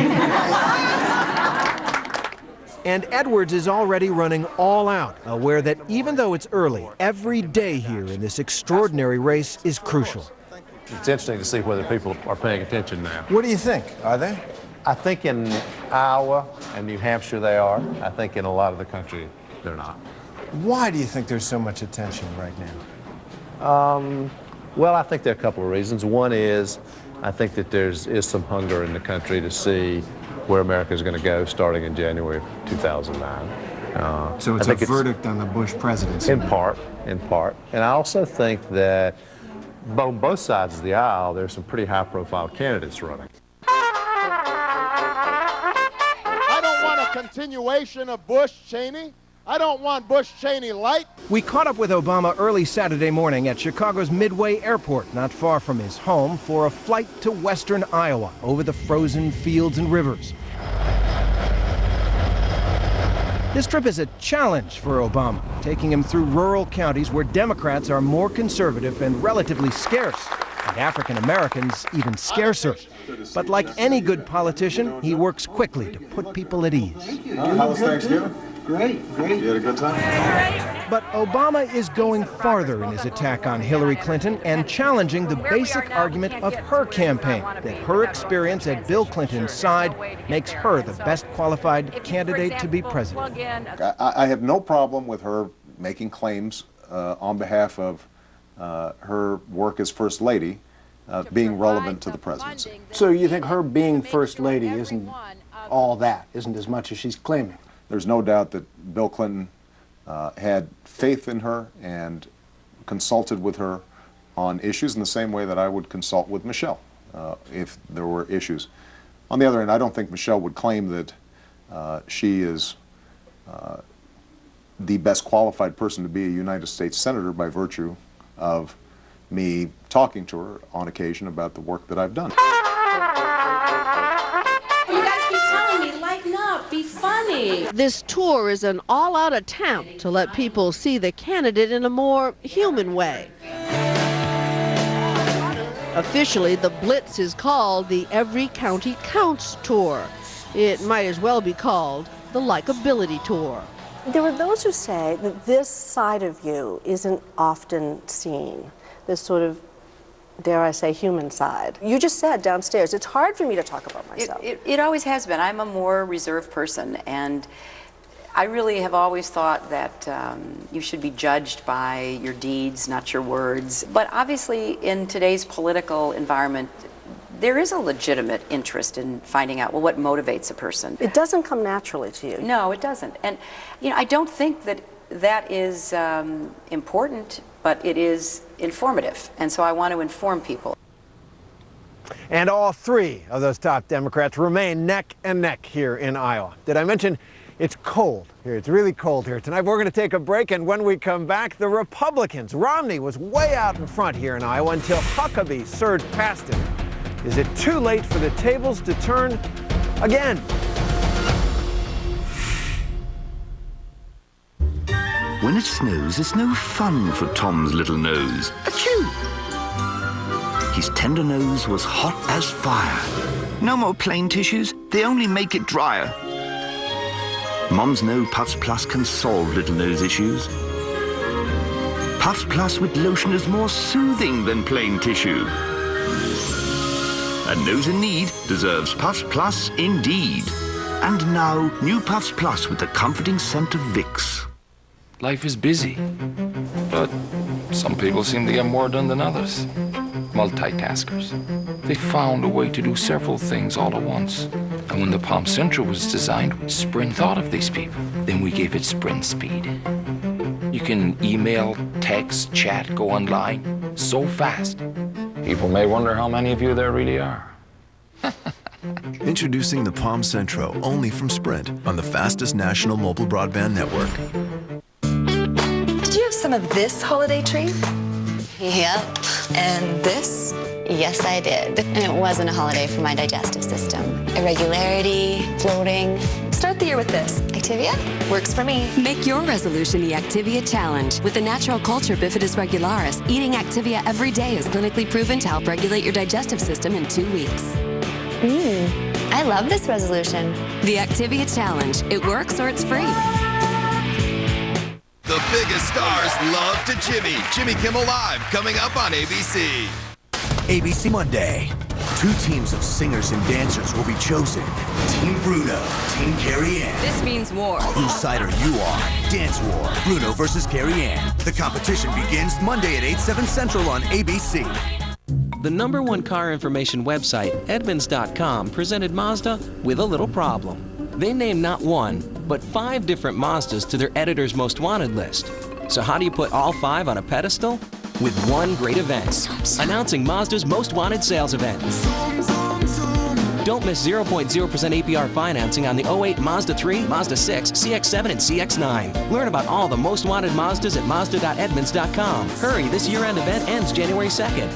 And Edwards is already running all out, aware that even though it's early, every day here in this extraordinary race is crucial. It's interesting to see whether people are paying attention now. What do you think? Are they? I think in Iowa and New Hampshire they are. I think in a lot of the country they're not. Why do you think there's so much attention right now? Well, I think there are a couple of reasons. One is I think that there is some hunger in the country to see where America is going to go starting in January of 2009. So it's a verdict on the Bush presidency? In part. And I also think that on both sides of the aisle, there's some pretty high-profile candidates running. I don't want a continuation of Bush-Cheney. I don't want Bush-Cheney light. We caught up with Obama early Saturday morning at Chicago's Midway Airport, not far from his home, for a flight to western Iowa over the frozen fields and rivers. This trip is a challenge for Obama, taking him through rural counties where Democrats are more conservative and relatively scarce, and African Americans even scarcer. But like any good politician, he works quickly to put people at ease. How was Thanksgiving? Great. You had a good time? But Obama is going farther in his attack on Hillary Clinton and challenging the basic argument of her campaign, that her experience at Bill Clinton's side makes her the best qualified candidate to be president. I have no problem with her making claims on behalf of her work as First Lady being relevant to the presidency. So you think her being First Lady isn't all that, isn't as much as she's claiming? There's no doubt that Bill Clinton had faith in her and consulted with her on issues in the same way that I would consult with Michelle if there were issues. On the other hand, I don't think Michelle would claim that she is the best qualified person to be a United States Senator by virtue of me talking to her on occasion about the work that I've done. You guys keep telling me life lighten up, be funny. This tour is an all-out attempt to let people see the candidate in a more human way. Officially, the Blitz is called the Every County Counts Tour. It might as well be called the Likeability Tour. There are those who say that this side of you isn't often seen, this sort of, dare I say, human side. You just said downstairs, it's hard for me to talk about myself. It always has been. I'm a more reserved person, and I really have always thought that you should be judged by your deeds, not your words. But obviously, in today's political environment, there is a legitimate interest in finding out, well, what motivates a person. It doesn't come naturally to you. No, it doesn't. And, you know, I don't think that that is important, but it is informative. And so I want to inform people. And all three of those top Democrats remain neck and neck here in Iowa. Did I mention it's cold here? It's really cold here tonight. We're going to take a break, and when we come back, the Republicans. Romney was way out in front here in Iowa until Huckabee surged past him. Is it too late for the tables to turn again? When it snows, it's no fun for Tom's little nose. Achoo! His tender nose was hot as fire. No more plain tissues, they only make it drier. Mom's No Puffs Plus can solve little nose issues. Puffs Plus with lotion is more soothing than plain tissue. A nose in need deserves Puffs Plus indeed. And now, new Puffs Plus with the comforting scent of Vicks. Life is busy, but some people seem to get more done than others. Multitaskers. They found a way to do several things all at once. And when the Palm Central was designed, Sprint thought of these people. Then we gave it sprint speed. You can email, text, chat, go online so fast. People may wonder how many of you there really are. Introducing the Palm Centro, only from Sprint, on the fastest national mobile broadband network. Did you have some of this holiday treat? Yep. And this? Yes, I did. And it wasn't a holiday for my digestive system. Irregularity, bloating. Start the year with this. Activia? Works for me. Make your resolution the Activia Challenge. With the natural culture Bifidus regularis, eating Activia every day is clinically proven to help regulate your digestive system in 2 weeks. I love this resolution. The Activia Challenge. It works or it's free. The biggest stars love to Jimmy. Jimmy Kimmel Live, coming up on ABC. ABC Monday. 2 teams of singers and dancers will be chosen. Team Bruno, Team Carrie Ann. This means war. Whose side are you on? Dance War, Bruno versus Carrie Ann. The competition begins Monday at 8/7 Central on ABC. The #1 car information website, Edmunds.com, presented Mazda with a little problem. They named not 1, but 5 different Mazdas to their editor's most wanted list. So how do you put all 5 on a pedestal? With one great event. Announcing Mazda's most wanted sales event. Don't miss 0.0% APR financing on the 08 Mazda 3, Mazda 6, CX-7, and CX-9. Learn about all the most wanted Mazdas at Mazda.Edmunds.com. Hurry, this year-end event ends January 2nd.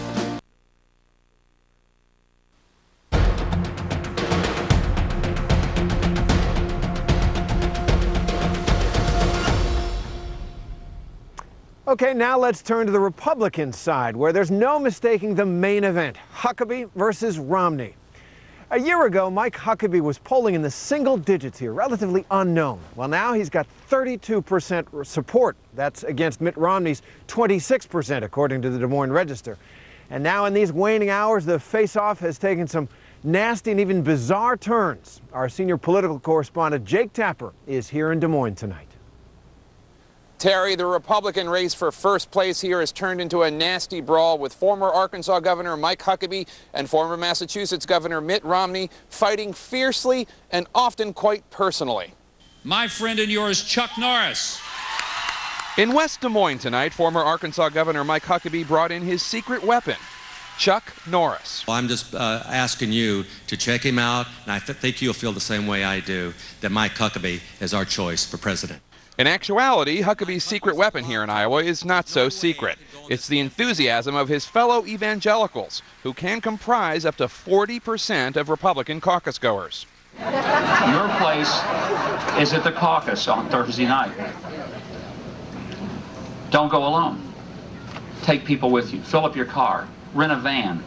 Okay, now let's turn to the Republican side, where there's no mistaking the main event, Huckabee versus Romney. A year ago, Mike Huckabee was polling in the single digits here, relatively unknown. Well, now he's got 32% support. That's against Mitt Romney's 26%, according to the Des Moines Register. And now in these waning hours, the face-off has taken some nasty and even bizarre turns. Our senior political correspondent, Jake Tapper, is here in Des Moines tonight. Terry, the Republican race for first place here has turned into a nasty brawl with former Arkansas Governor Mike Huckabee and former Massachusetts Governor Mitt Romney fighting fiercely and often quite personally. My friend and yours, Chuck Norris. In West Des Moines tonight, former Arkansas Governor Mike Huckabee brought in his secret weapon, Chuck Norris. I'm just asking you to check him out, and I think you'll feel the same way I do, that Mike Huckabee is our choice for president. In actuality, Huckabee's secret weapon here in Iowa is not so secret. It's the enthusiasm of his fellow evangelicals, who can comprise up to 40% of Republican caucus goers. Your place is at the caucus on Thursday night. Don't go alone. Take people with you. Fill up your car. Rent a van.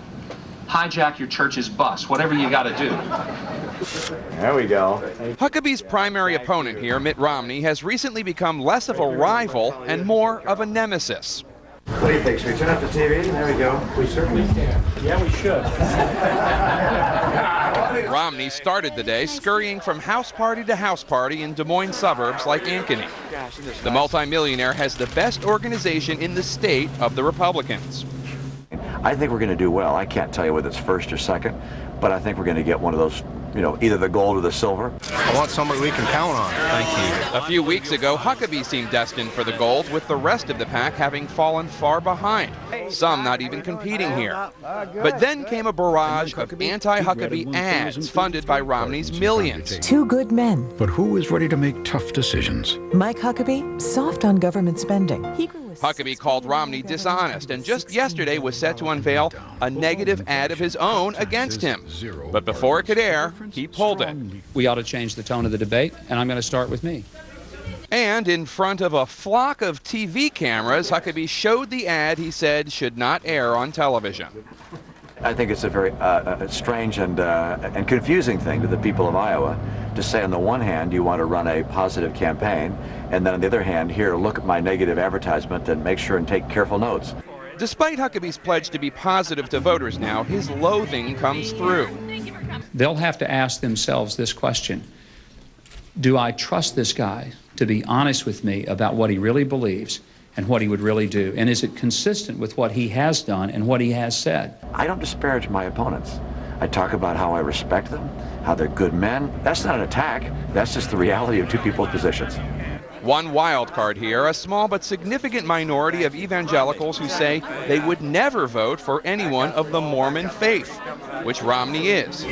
Hijack your church's bus. Whatever you got to do. There we go. Huckabee's primary opponent here, Mitt Romney, has recently become less of a rival and more of a nemesis. What do you think? Should we turn up the TV? There we go. We certainly can. Yeah, we should. Romney started the day scurrying from house party to house party in Des Moines suburbs like Ankeny. The multimillionaire has the best organization in the state of the Republicans. I think we're going to do well. I can't tell you whether it's first or second, but I think we're going to get one of those, you know, either the gold or the silver. I want somebody we can count on. Thank you. A few weeks ago, Huckabee seemed destined for the gold, with the rest of the pack having fallen far behind, some not even competing here. But then came a barrage of anti-Huckabee ads funded by Romney's millions. Two good men. But who is ready to make tough decisions? Mike Huckabee, soft on government spending. Huckabee called Romney dishonest and just yesterday was set to unveil a negative ad of his own against him. But before it could air, he pulled it. We ought to change the tone of the debate, and I'm going to start with me. And in front of a flock of TV cameras, Huckabee showed the ad he said should not air on television. I think it's a very strange and confusing thing to the people of Iowa to say on the one hand you want to run a positive campaign, and then on the other hand, here, look at my negative advertisement and make sure and take careful notes. Despite Huckabee's pledge to be positive to voters now, his loathing comes through. They'll have to ask themselves this question: do I trust this guy to be honest with me about what he really believes and what he would really do? And is it consistent with what he has done and what he has said? I don't disparage my opponents. I talk about how I respect them, how they're good men. That's not an attack. That's just the reality of two people's positions. One wild card here, a small but significant minority of evangelicals who say they would never vote for anyone of the Mormon faith, which Romney is.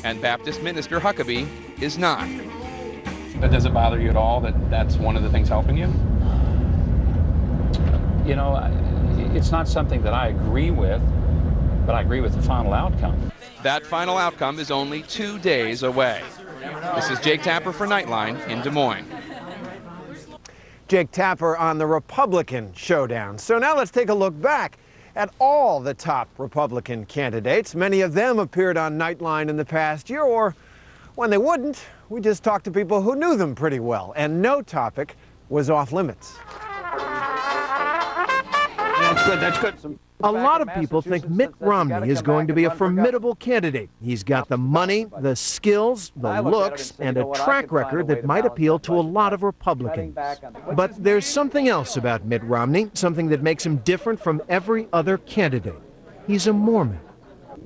And Baptist minister Huckabee is not. But does it bother you at all that that's one of the things helping you? You know, it's not something that I agree with, but I agree with the final outcome. That final outcome is only 2 days away. This is Jake Tapper for Nightline in Des Moines. Jake Tapper on the Republican showdown. So now let's take a look back at all the top Republican candidates. Many of them appeared on Nightline in the past year, or when they wouldn't, we just talked to people who knew them pretty well, and no topic was off limits. That's good, that's good. A lot of people think Mitt Romney is going to be a formidable candidate. He's got the money, the skills, the looks, and a track record that might appeal to a lot of Republicans. But there's something else about Mitt Romney, something that makes him different from every other candidate. He's a Mormon.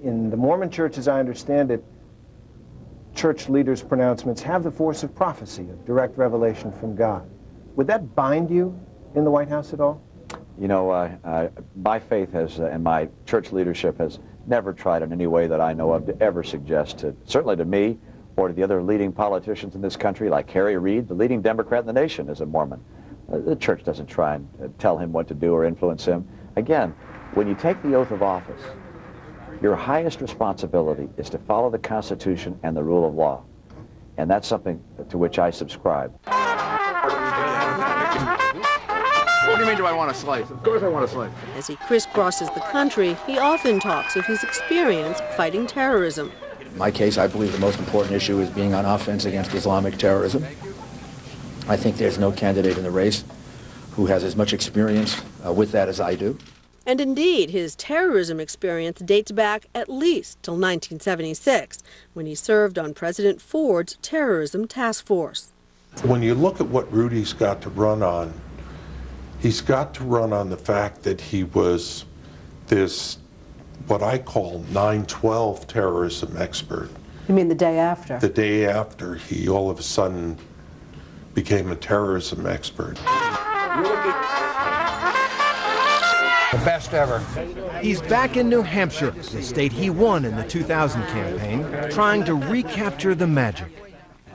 In the Mormon Church, as I understand it, church leaders' pronouncements have the force of prophecy, of direct revelation from God. Would that bind you in the White House at all? You know, my faith has, and my church leadership has never tried in any way that I know of to ever suggest to, certainly to me or to the other leading politicians in this country, like Harry Reid, the leading Democrat in the nation, is a Mormon. The church doesn't try and tell him what to do or influence him. Again, when you take the oath of office, your highest responsibility is to follow the Constitution and the rule of law. And that's something to which I subscribe. What do you mean, do I want a slice? Of course I want a slice. As he crisscrosses the country, he often talks of his experience fighting terrorism. In my case, I believe the most important issue is being on offense against Islamic terrorism. I think there's no candidate in the race who has as much experience with that as I do. And indeed, his terrorism experience dates back at least till 1976, when he served on President Ford's terrorism task force. When you look at what Rudy's got to run on, he's got to run on the fact that he was this, what I call 9/12 terrorism expert. You mean the day after? The day after he all of a sudden became a terrorism expert. The best ever. He's back in New Hampshire, the state he won in the 2000 campaign, trying to recapture the magic.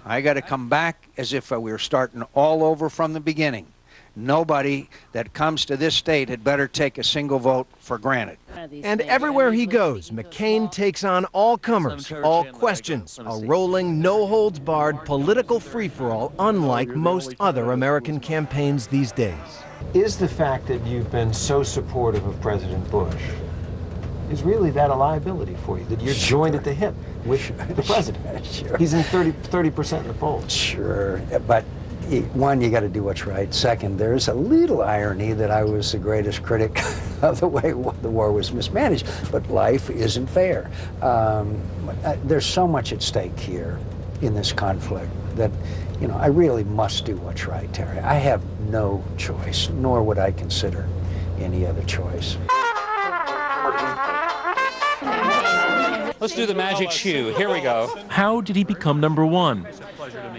I got to come back as if we were starting all over from the beginning. nobody that comes to this state had better take a single vote for granted. And everywhere he goes, McCain takes on all comers, all questions, a rolling, no-holds-barred political free-for-all unlike most other American campaigns these days. Is the fact that you've been so supportive of President Bush, is really that a liability for you, that you're joined at the hip with the president? Sure. He's in 30% in the polls. Sure, but one, you got to do what's right. Second, there's a little irony that I was the greatest critic of the way the war was mismanaged, but life isn't fair. There's so much at stake here in this conflict that, you know, I really must do what's right, Terry. I have no choice, nor would I consider any other choice. Let's do the magic shoe. Here we go. How did he become number one?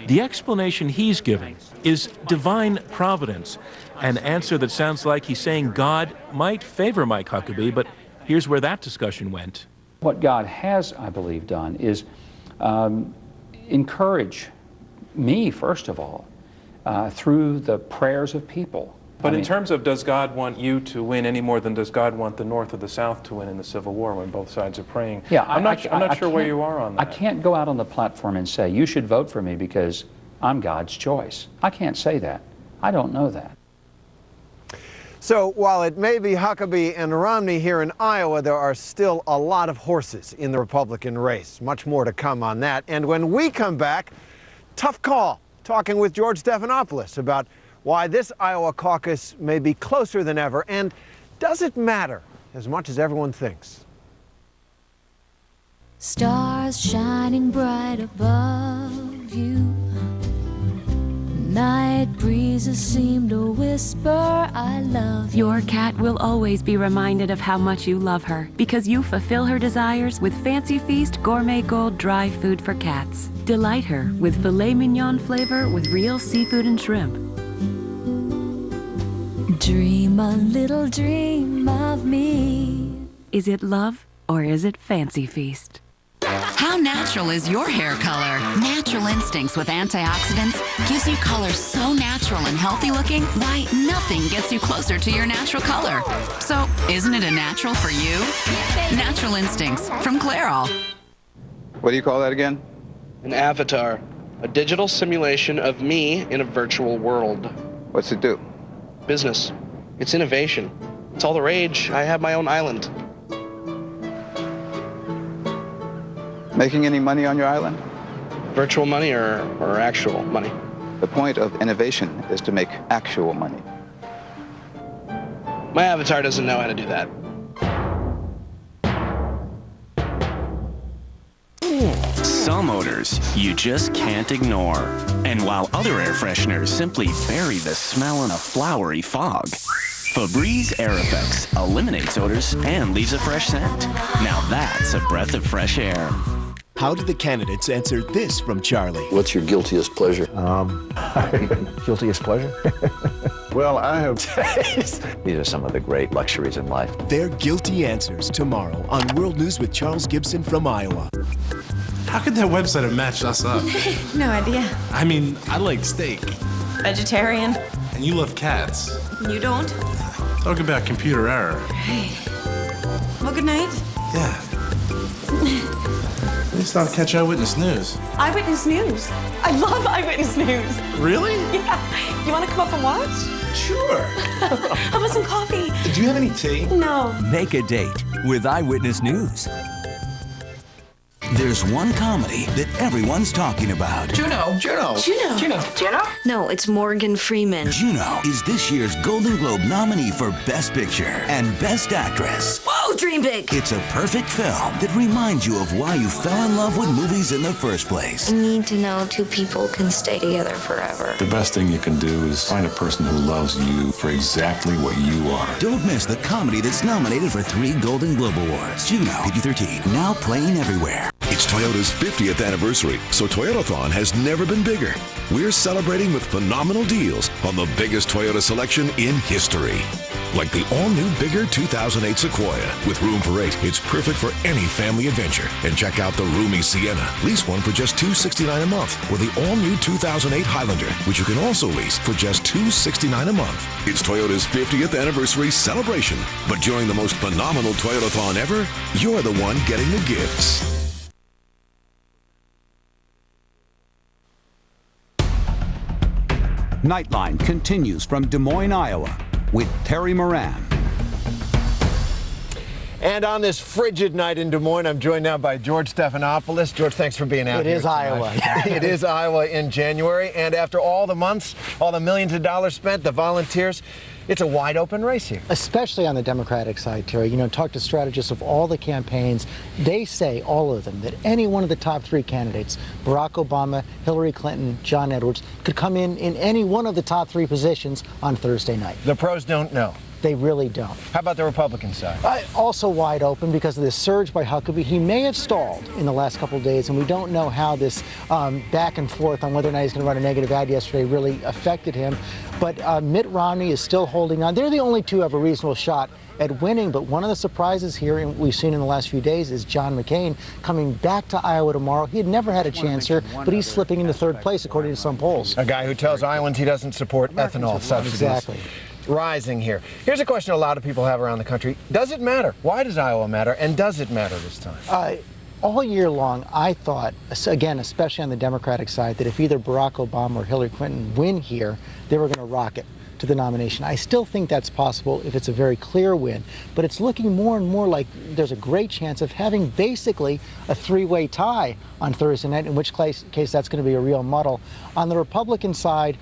The explanation he's giving is divine providence, an answer that sounds like he's saying God might favor Mike Huckabee, but here's where that discussion went. What God has, I believe, done is encourage me, first of all, through the prayers of people. But in terms of, does God want you to win any more than does God want the North or the South to win in the Civil War when both sides are praying? Yeah, I'm not sure where you are on that. I can't go out on the platform and say, you should vote for me because I'm God's choice. I can't say that. I don't know that. So while it may be Huckabee and Romney here in Iowa, there are still a lot of horses in the Republican race. Much more to come on that. And when we come back, tough call, talking with George Stephanopoulos about why this Iowa caucus may be closer than ever, and does it matter as much as everyone thinks? Stars shining bright above you. Night breezes seem to whisper, I love you. Your cat will always be reminded of how much you love her because you fulfill her desires with Fancy Feast Gourmet Gold dry food for cats. Delight her with filet mignon flavor with real seafood and shrimp. Dream a little dream of me. Is it love or is it Fancy Feast? How natural is your hair color? Natural Instincts with antioxidants gives you color so natural and healthy looking, why nothing gets you closer to your natural color. So, isn't it a natural for you? Natural Instincts from Clairol. What do you call that again? An avatar, a digital simulation of me in a virtual world. What's it do? Business. It's innovation. It's all the rage. I have my own island. Making any money on your island? Virtual money or actual money? The point of innovation is to make actual money. My avatar doesn't know how to do that. Some odors you just can't ignore. And while other air fresheners simply bury the smell in a flowery fog, Febreze Air Effects eliminates odors and leaves a fresh scent. Now that's a breath of fresh air. How did the candidates answer this from Charlie? What's your guiltiest pleasure? Guiltiest pleasure? Well, I have... These are some of the great luxuries in life. Their guilty answers tomorrow on World News with Charles Gibson from Iowa. How could that website have matched us up? No idea. I mean, I like steak. Vegetarian. And you love cats. You don't? Talk about computer error. Hey. Well, good night. Yeah. At least I'll catch Eyewitness News. Eyewitness News? I love Eyewitness News. Really? Yeah. You want to come up and watch? Sure. How about some coffee? Do you have any tea? No. Make a date with Eyewitness News. There's one comedy that everyone's talking about. Juno. No, it's Morgan Freeman. Juno is this year's Golden Globe nominee for Best Picture and Best Actress. Whoa, dream big! It's a perfect film that reminds you of why you fell in love with movies in the first place. I need to know two people can stay together forever. The best thing you can do is find a person who loves you for exactly what you are. Don't miss the comedy that's nominated for 3 Golden Globe Awards. Juno, PG-13, now playing everywhere. It's Toyota's 50th anniversary, so Toyotathon has never been bigger. We're celebrating with phenomenal deals on the biggest Toyota selection in history. Like the all-new, bigger 2008 Sequoia. With room for 8, it's perfect for any family adventure. And check out the roomy Sienna. Lease one for just $269 a month. Or the all-new 2008 Highlander, which you can also lease for just $269 a month. It's Toyota's 50th anniversary celebration. But during the most phenomenal Toyotathon ever, you're the one getting the gifts. Nightline continues from Des Moines, Iowa, with Terry Moran. And on this frigid night in Des Moines, I'm joined now by George Stephanopoulos. George, thanks for being out here. It is Iowa. It is Iowa in January. And after all the months, all the millions of dollars spent, the volunteers, it's a wide open race here. Especially on the Democratic side, Terry. You know, talk to strategists of all the campaigns. They say, all of them, that any one of the top 3 candidates, Barack Obama, Hillary Clinton, John Edwards, could come in any one of the top 3 positions on Thursday night. The pros don't know. They really don't. How about the Republican side? Also wide open because of this surge by Huckabee. He may have stalled in the last couple of days, and we don't know how this back and forth on whether or not he's going to run a negative ad yesterday really affected him. But Mitt Romney is still holding on. They're the only 2 who have a reasonable shot at winning, but one of the surprises here, and we've seen in the last few days, is John McCain coming back to Iowa tomorrow. He had never had a chance here, but he's slipping into 3rd place according to some polls. A guy who tells Iowans he doesn't support ethanol subsidies. Exactly. Rising here. Here's a question a lot of people have around the country. Does it matter? Why does Iowa matter? And does it matter this time? All year long, I thought, again, especially on the Democratic side, that if either Barack Obama or Hillary Clinton win here, they were going to rocket to the nomination. I still think that's possible if it's a very clear win, but it's looking more and more like there's a great chance of having basically a 3-way tie on Thursday night, in which case that's going to be a real muddle. On the Republican side,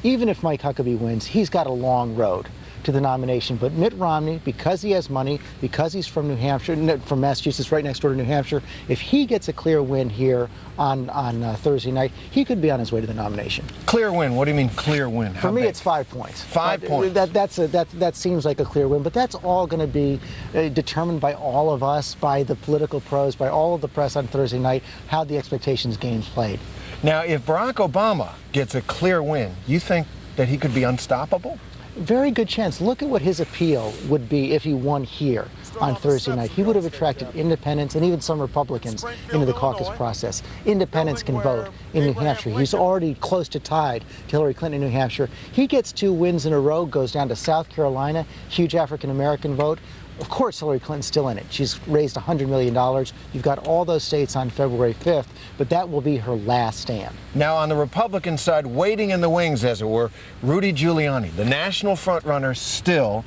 even if Mike Huckabee wins, he's got a long road to the nomination. But Mitt Romney, because he has money, because he's from New Hampshire, from Massachusetts, right next door to New Hampshire, if he gets a clear win here on Thursday night, he could be on his way to the nomination. Clear win? What do you mean clear win? For me, it's 5 points. 5 points. That seems like a clear win, but that's all going to be determined by all of us, by the political pros, by all of the press on Thursday night, how the expectations game's played. Now, if Barack Obama gets a clear win, you think that he could be unstoppable? Very good chance. Look at what his appeal would be if he won here on Thursday night. He would have attracted independents and even some Republicans into the caucus process. Independents can vote in New Hampshire. He's already close to tied to Hillary Clinton in New Hampshire. He gets 2 wins in a row, goes down to South Carolina, huge African-American vote. Of course, Hillary Clinton's still in it. She's raised $100 million. You've got all those states on February 5th, but that will be her last stand. Now, on the Republican side, waiting in the wings, as it were, Rudy Giuliani, the national frontrunner still.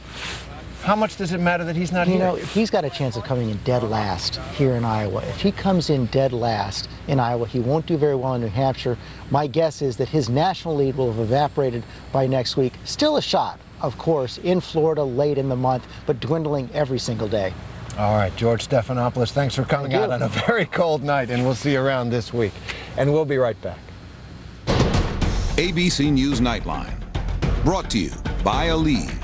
How much does it matter that he's not here? You know, he's got a chance of coming in dead last here in Iowa. If he comes in dead last in Iowa, he won't do very well in New Hampshire. My guess is that his national lead will have evaporated by next week. Still a shot, of course, in Florida late in the month, but dwindling every single day. All right, George Stephanopoulos, thanks for coming out on a very cold night, and we'll see you around this week. And we'll be right back. ABC News Nightline, brought to you by Aleve.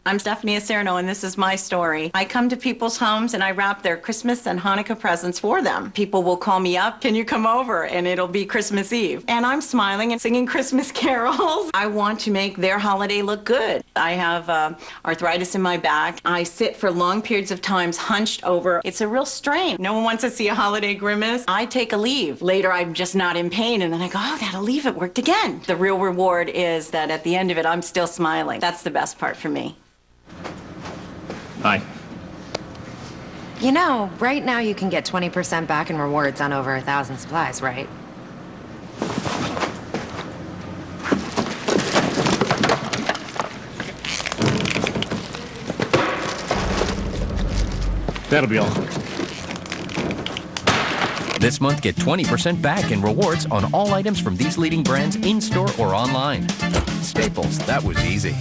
I'm Stephanie Acerno, and this is my story. I come to people's homes and I wrap their Christmas and Hanukkah presents for them. People will call me up, can you come over? And it'll be Christmas Eve. And I'm smiling and singing Christmas carols. I want to make their holiday look good. I have arthritis in my back. I sit for long periods of time hunched over. It's a real strain. No one wants to see a holiday grimace. I take a leave. Later, I'm just not in pain, and then I go, oh, that Aleve, it worked again. The real reward is that at the end of it, I'm still smiling. That's the best part for me. Hi. You know, right now you can get 20% back in rewards on over 1,000 supplies, right? That'll be all. This month, get 20% back in rewards on all items from these leading brands in-store or online. Staples, that was easy.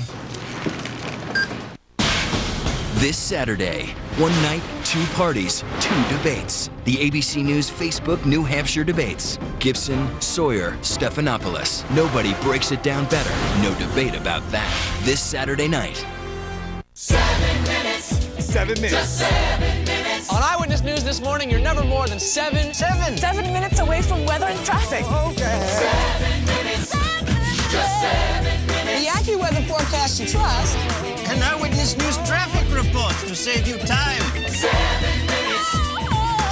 This Saturday, one night, 2 parties, 2 debates. The ABC News Facebook New Hampshire debates. Gibson, Sawyer, Stephanopoulos. Nobody breaks it down better. No debate about that. This Saturday night. 7 minutes. 7 minutes. Just 7 minutes. On Eyewitness News this morning, you're never more than 7 minutes away from weather and traffic. Okay. 7 minutes. Just 7 minutes. The Yankee weather forecast you trust. And Eyewitness News traffic reports to save you time. 7 minutes.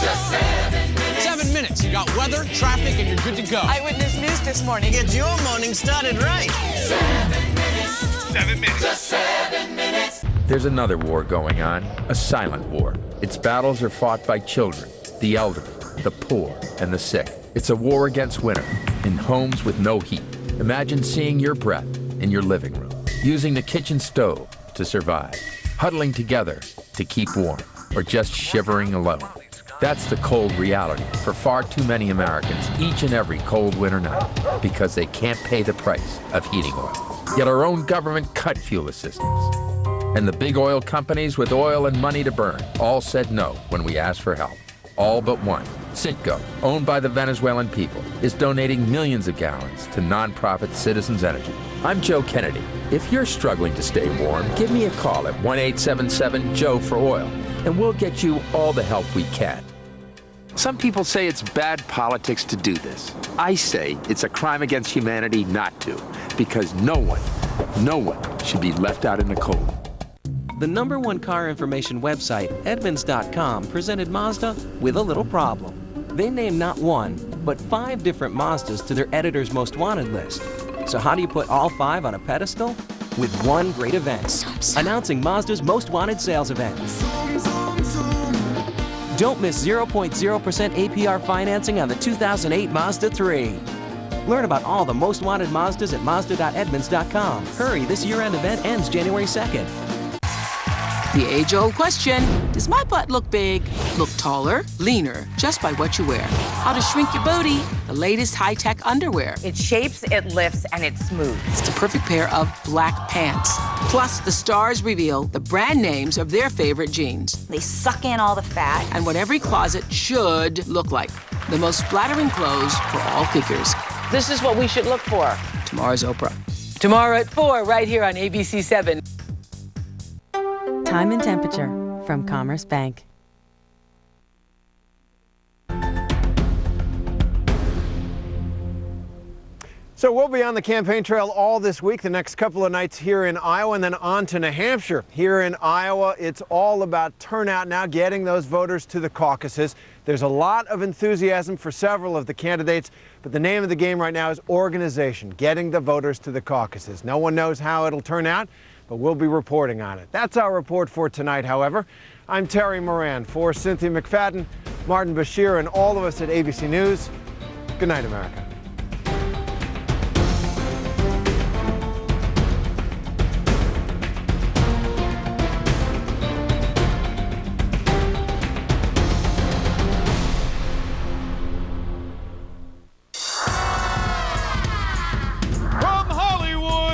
Just 7 minutes. 7 minutes. You got weather, traffic, and you're good to go. Eyewitness News this morning. Get your morning started right. 7 minutes. 7 minutes. Just 7 minutes. There's another war going on, a silent war. Its battles are fought by children, the elderly, the poor, and the sick. It's a war against winter, in homes with no heat. Imagine seeing your breath in your living room, using the kitchen stove to survive, huddling together to keep warm, or just shivering alone. That's the cold reality for far too many Americans each and every cold winter night, because they can't pay the price of heating oil. Yet our own government cut fuel assistance. And the big oil companies with oil and money to burn all said no when we asked for help. All but one. Citgo, owned by the Venezuelan people, is donating millions of gallons to nonprofit Citizens Energy. I'm Joe Kennedy. If you're struggling to stay warm, give me a call at 1-877-JOE-FOR-OIL, and we'll get you all the help we can. Some people say it's bad politics to do this. I say it's a crime against humanity not to, because no one should be left out in the cold. The #1 car information website, Edmunds.com, presented Mazda with a little problem. They named not one, but 5 different Mazdas to their editor's most wanted list. So how do you put all 5 on a pedestal? With one great event, announcing Mazda's most wanted sales event. Don't miss 0.0% APR financing on the 2008 Mazda 3. Learn about all the most wanted Mazdas at Mazda.Edmunds.com. Hurry, this year-end event ends January 2nd. The age-old question, does my butt look big, look taller, leaner, just by what you wear? How to shrink your booty, the latest high-tech underwear. It shapes, it lifts, and it's smooth. It's the perfect pair of black pants. Plus, the stars reveal the brand names of their favorite jeans. They suck in all the fat. And what every closet should look like. The most flattering clothes for all figures. This is what we should look for. Tomorrow's Oprah. Tomorrow at 4, right here on ABC 7. Time and temperature from Commerce Bank. So we'll be on the campaign trail all this week, the next couple of nights here in Iowa, and then on to New Hampshire. Here in Iowa, it's all about turnout now, getting those voters to the caucuses. There's a lot of enthusiasm for several of the candidates, but the name of the game right now is organization, getting the voters to the caucuses. No one knows how it'll turn out, but we'll be reporting on it. That's our report for tonight, however. I'm Terry Moran. For Cynthia McFadden, Martin Bashir, and all of us at ABC News, good night, America.